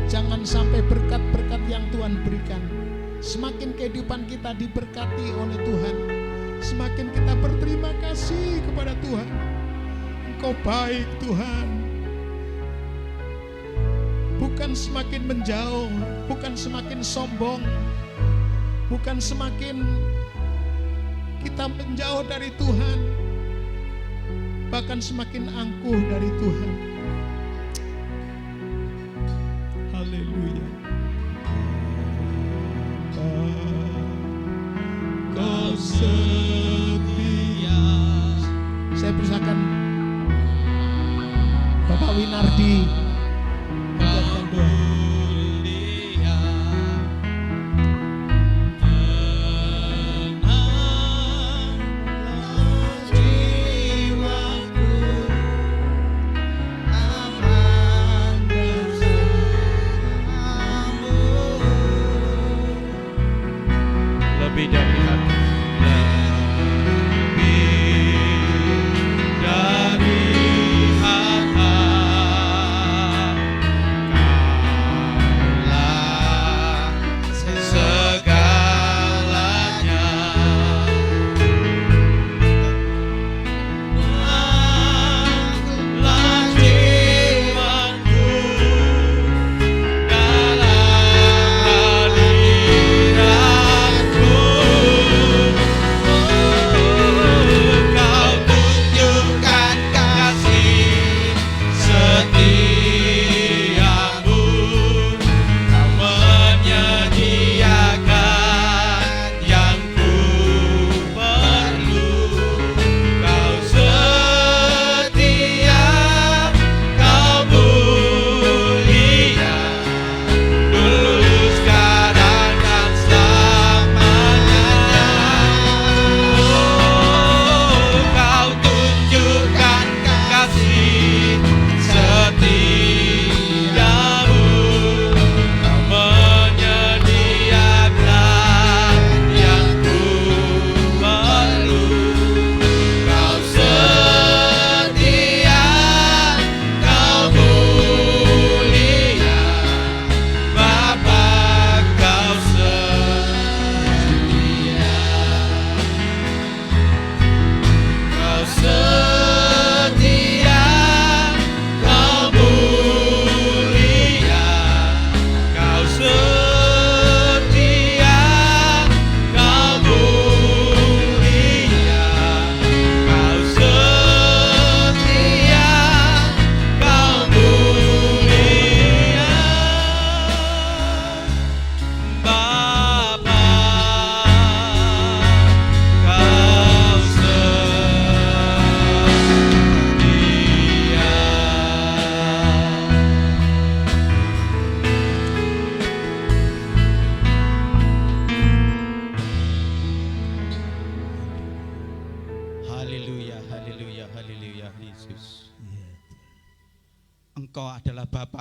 Jangan sampai berkat-berkat yang Tuhan berikan, semakin kehidupan kita diberkati oleh Tuhan, semakin kita berterima kasih kepada Tuhan. Engkau baik Tuhan. Bukan semakin menjauh, bukan semakin sombong, bukan semakin kita menjauh dari Tuhan, bahkan semakin angkuh dari Tuhan. Haleluya. Kau setia. Saya persilakan Bapak Winardi. mulia, tenanglah jiwaku,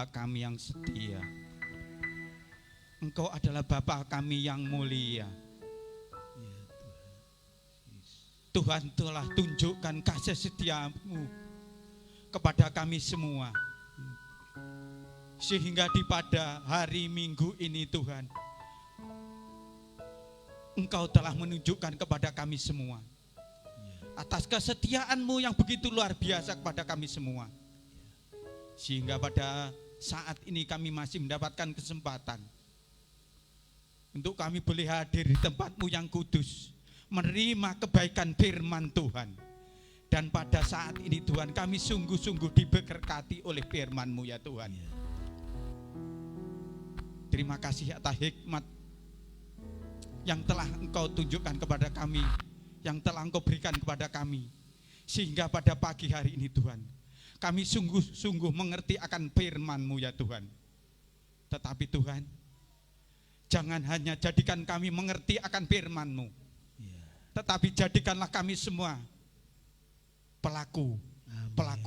Bapa kami yang setia. Engkau adalah Bapa kami yang mulia. Tuhan telah tunjukkan kasih setia-Mu kepada kami semua. Sehingga di pada hari Minggu ini Tuhan, Engkau telah menunjukkan kepada kami semua atas kesetiaan-Mu yang begitu luar biasa kepada kami semua. Sehingga pada saat ini kami masih mendapatkan kesempatan untuk kami boleh hadir di tempat-Mu yang kudus, menerima kebaikan firman Tuhan. Dan pada saat ini Tuhan, kami sungguh-sungguh diberkati oleh firman-Mu ya Tuhan. Terima kasih atas hikmat yang telah Engkau tunjukkan kepada kami, yang telah Engkau berikan kepada kami. Sehingga pada pagi hari ini Tuhan, kami sungguh-sungguh mengerti akan firman-Mu ya Tuhan. Tetapi Tuhan, jangan hanya jadikan kami mengerti akan firman-Mu, tetapi jadikanlah kami semua pelaku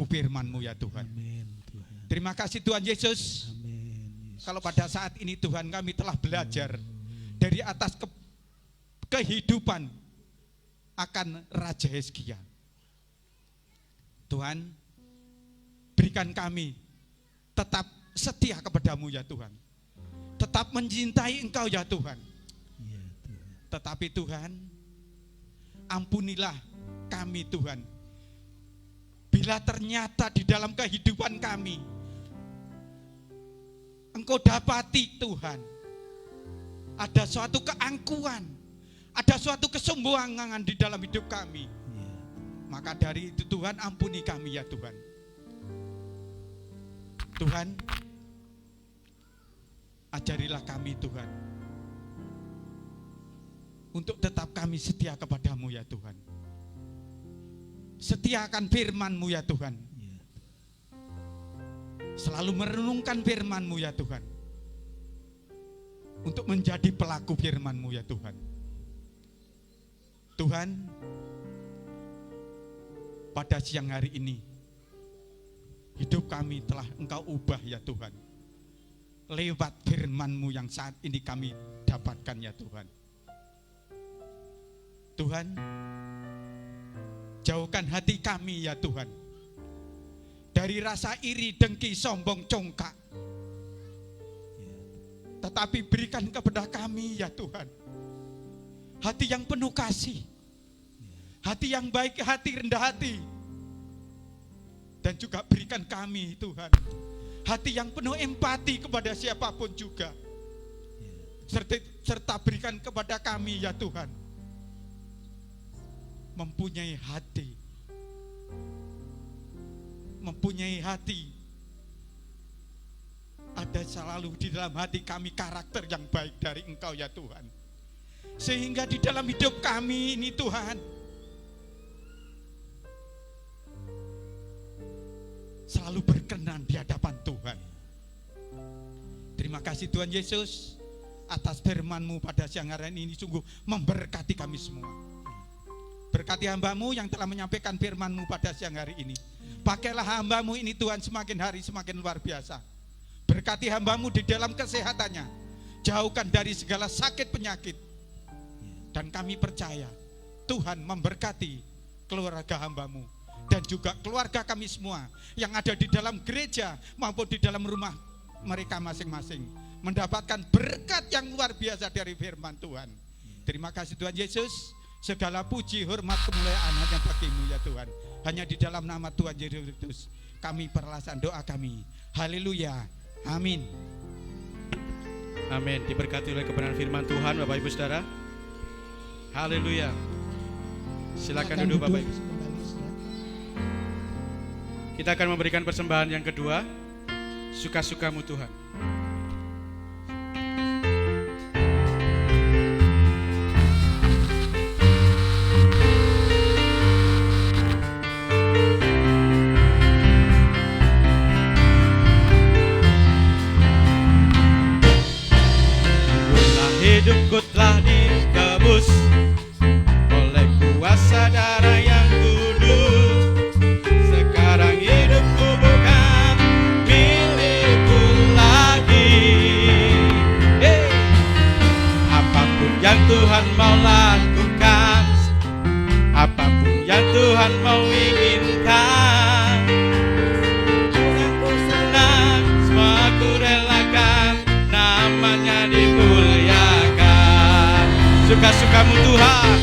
firman-Mu ya Tuhan. Amin, Tuhan. Terima kasih Tuhan Yesus. Amin, Yesus. Kalau pada saat ini Tuhan, kami telah belajar dari atas kehidupan akan Raja Hizkia. Tuhan, berikan kami tetap setia kepada-Mu ya Tuhan, tetap mencintai Engkau ya Tuhan. Ya, Tuhan. Tetapi Tuhan, ampunilah kami Tuhan, bila ternyata di dalam kehidupan kami Engkau dapati Tuhan ada suatu keangkuhan, ada suatu kesombongan di dalam hidup kami, maka dari itu Tuhan, ampuni kami ya Tuhan. Tuhan, ajarilah kami Tuhan untuk tetap kami setia kepada-Mu ya Tuhan. Setia akan firman-Mu ya Tuhan. Selalu merenungkan firman-Mu ya Tuhan, untuk menjadi pelaku firman-Mu ya Tuhan. Tuhan, pada siang hari ini hidup kami telah Engkau ubah ya Tuhan, lewat firman-Mu yang saat ini kami dapatkan ya Tuhan. Tuhan, jauhkan hati kami ya Tuhan dari rasa iri, dengki, sombong, congkak. Tetapi berikan kepada kami ya Tuhan hati yang penuh kasih, hati yang baik, hati rendah hati. Dan juga berikan kami Tuhan hati yang penuh empati kepada siapapun juga. Serta berikan kepada kami ya Tuhan mempunyai hati, ada selalu di dalam hati kami karakter yang baik dari Engkau ya Tuhan, sehingga di dalam hidup kami ini Tuhan selalu berkenan di hadapan Tuhan. Terima kasih Tuhan Yesus atas firman-Mu pada siang hari ini, sungguh memberkati kami semua. Berkati hamba-Mu yang telah menyampaikan firman-Mu pada siang hari ini. Pakailah hamba-Mu ini Tuhan semakin hari semakin luar biasa. Berkati hamba-Mu di dalam kesehatannya, jauhkan dari segala sakit penyakit. Dan kami percaya Tuhan memberkati keluarga hamba-Mu dan juga keluarga kami semua yang ada di dalam gereja maupun di dalam rumah mereka masing-masing, mendapatkan berkat yang luar biasa dari firman Tuhan. Terima kasih Tuhan Yesus. Segala puji, hormat, kemuliaan hanya bagi-Mu ya Tuhan. Hanya di dalam nama Tuhan Yesus Kristus kami perlasan doa kami. Haleluya. Amin. Amin. Diberkati oleh kebenaran firman Tuhan Bapak Ibu Saudara. Haleluya. Silakan duduk Bapak Ibu. Kita akan memberikan persembahan yang kedua, suka-sukamu Tuhan. Hidupku telah ditebus oleh kuasa darah yang kudus. Sekarang hidupku bukan milikku suka-sukamu Tuhan,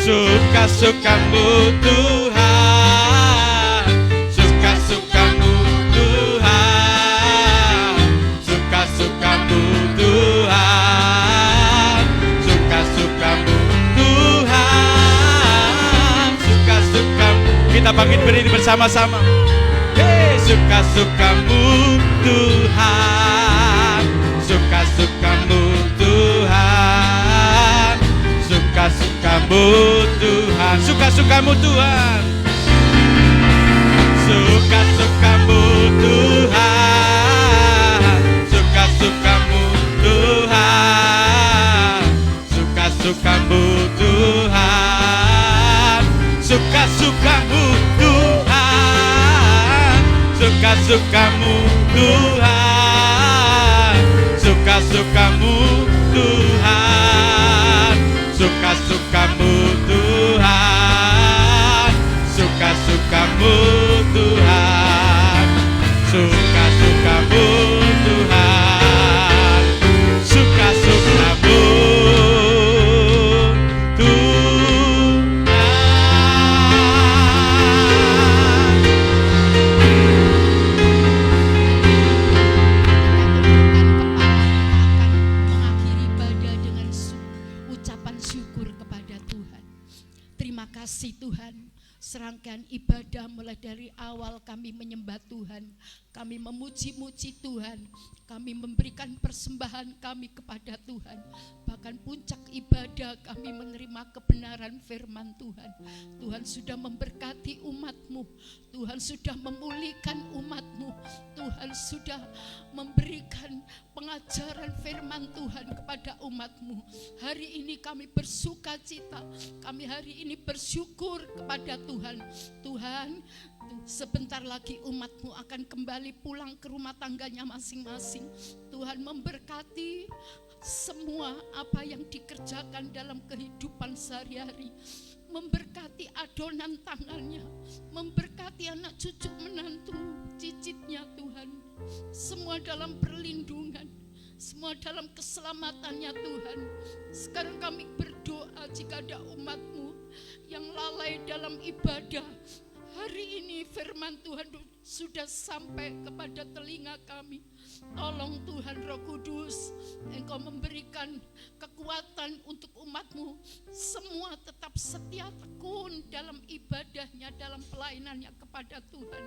suka-sukamu Tuhan, suka-sukamu Tuhan, suka-sukamu Tuhan, suka-sukamu Tuhan, suka-sukamu. Kita bangkit berdiri bersama-sama. Hey, suka-sukamu Tuhan, suka-sukamu Tuhan, suka-sukamu Tuhan, suka-sukamu Tuhan, suka-sukamu Tuhan, suka-sukamu Tuhan, suka-sukamu Tuhan, suka-sukamu Tuhan, suka-sukamu Tuhan, suka-sukamu Tuhan, suka-sukamu Tuhan, suka-sukamu Tuhan, suka-sukamu Tuhan, suka-sukamu Tuhan, serangkaian ibadah mulai dari awal kami menyembah Tuhan, kami memuji-muji Tuhan, kami memberikan persembahan kami kepada Tuhan, bahkan puncak ibadah kami menerima kebenaran firman Tuhan. Tuhan sudah memberkati umat-Mu, Tuhan sudah memulihkan umat-Mu, Tuhan sudah memberikan pengajaran firman Tuhan kepada umat-Mu. Hari ini kami bersuka cita, kami hari ini bersyukur kepada Tuhan. Tuhan, sebentar lagi umat-Mu akan kembali pulang ke rumah tangganya masing-masing. Tuhan memberkati semua apa yang dikerjakan dalam kehidupan sehari-hari, memberkati adonan tangannya, memberkati anak cucu menantu cicitnya Tuhan, semua dalam perlindungan, semua dalam keselamatannya Tuhan. Sekarang kami berdoa jika ada umat-Mu yang lalai dalam ibadah, hari ini firman Tuhan sudah sampai kepada telinga kami. Tolong Tuhan Roh Kudus, Engkau memberikan kekuatan untuk umat-Mu semua tetap setia tekun dalam ibadahnya, dalam pelayanannya kepada Tuhan.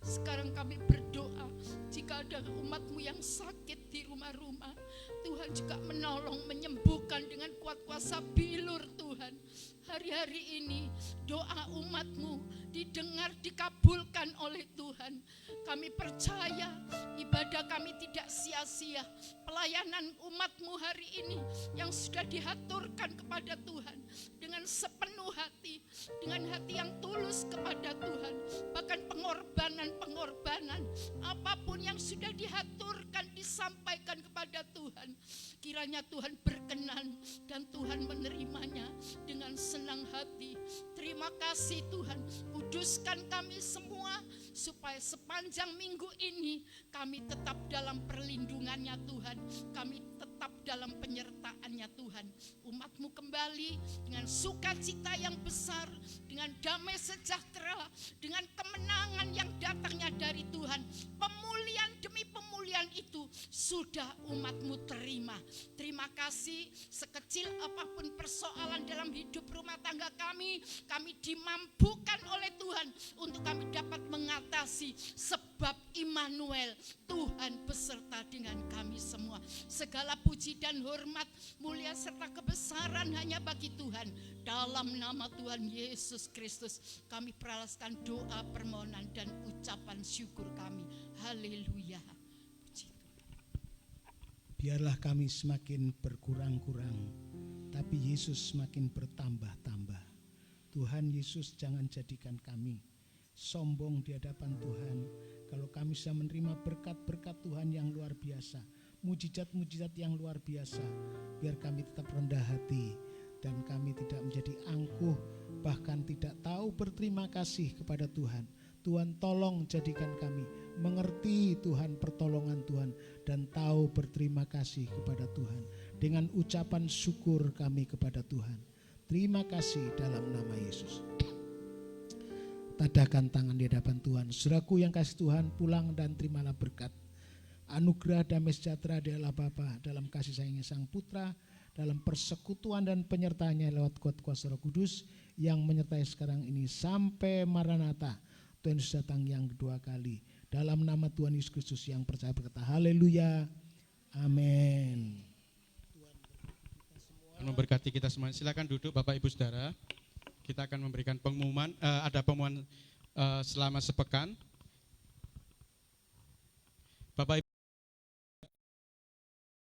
Sekarang kami berdoa jika ada umat-Mu yang sakit di rumah-rumah, Tuhan juga menolong, menyembuhkan dengan kuat kuasa bilur Tuhan. Hari-hari ini doa umat-Mu didengar, dikabulkan oleh Tuhan. Kami percaya ibadah kami tidak sia-sia. Pelayanan umat-Mu hari ini yang sudah dihaturkan kepada Tuhan dengan sepenuh hati, dengan hati yang tulus kepada Tuhan. Bahkan pengorbanan, apapun yang sudah dihaturkan, disampaikan kepada Tuhan, kiranya Tuhan berkenan dan Tuhan menerimanya dengan senang hati. Terima kasih Tuhan, kuduskan kami semua supaya sepanjang minggu ini kami tetap dalam perlindungannya Tuhan, kami tetap dalam penyertaannya Tuhan. Umat-Mu kembali dengan sukacita yang besar, dengan damai sejahtera, dengan kemenangan yang datangnya dari Tuhan. Pemulihan demi pemulihan itu sudah umat-Mu terima. Terima kasih, sekecil apapun persoalan dalam hidup rumah tangga kami dimampukan oleh Tuhan untuk kami dapat mengatasi, sebab Immanuel, Tuhan beserta dengan kami semua. Segala puji dan hormat, mulia serta kebesaran hanya bagi Tuhan. Dalam nama Tuhan Yesus Kristus kami peralaskan doa, permohonan dan ucapan syukur kami. Haleluya. Biarlah kami semakin berkurang-kurang, tapi Yesus semakin bertambah-tambah. Tuhan Yesus, jangan jadikan kami sombong di hadapan Tuhan. Kalau kami bisa menerima berkat-berkat Tuhan yang luar biasa, mujizat-mujizat yang luar biasa, biar kami tetap rendah hati dan kami tidak menjadi angkuh, bahkan tidak tahu berterima kasih kepada Tuhan. Tuhan tolong jadikan kami mengerti Tuhan pertolongan Tuhan dan tahu berterima kasih kepada Tuhan. Dengan ucapan syukur kami kepada Tuhan. Terima kasih dalam nama Yesus. Tadahkan tangan di hadapan Tuhan. Saudaraku yang kasih Tuhan, pulang dan terimalah berkat. Anugerah damai sejahtera di Allah Bapa dalam kasih sayangnya Sang Putra, dalam persekutuan dan penyertaannya lewat kuat kuasa Roh Kudus yang menyertai sekarang ini sampai Maranatha, Tuhan Yesus datang yang kedua kali. Dalam nama Tuhan Yesus Kristus yang percaya berkata haleluya, amin. Memberkati kita semua. Silakan duduk Bapak Ibu Saudara. Kita akan memberikan pengumuman, ada pengumuman selama sepekan. Bapak Ibu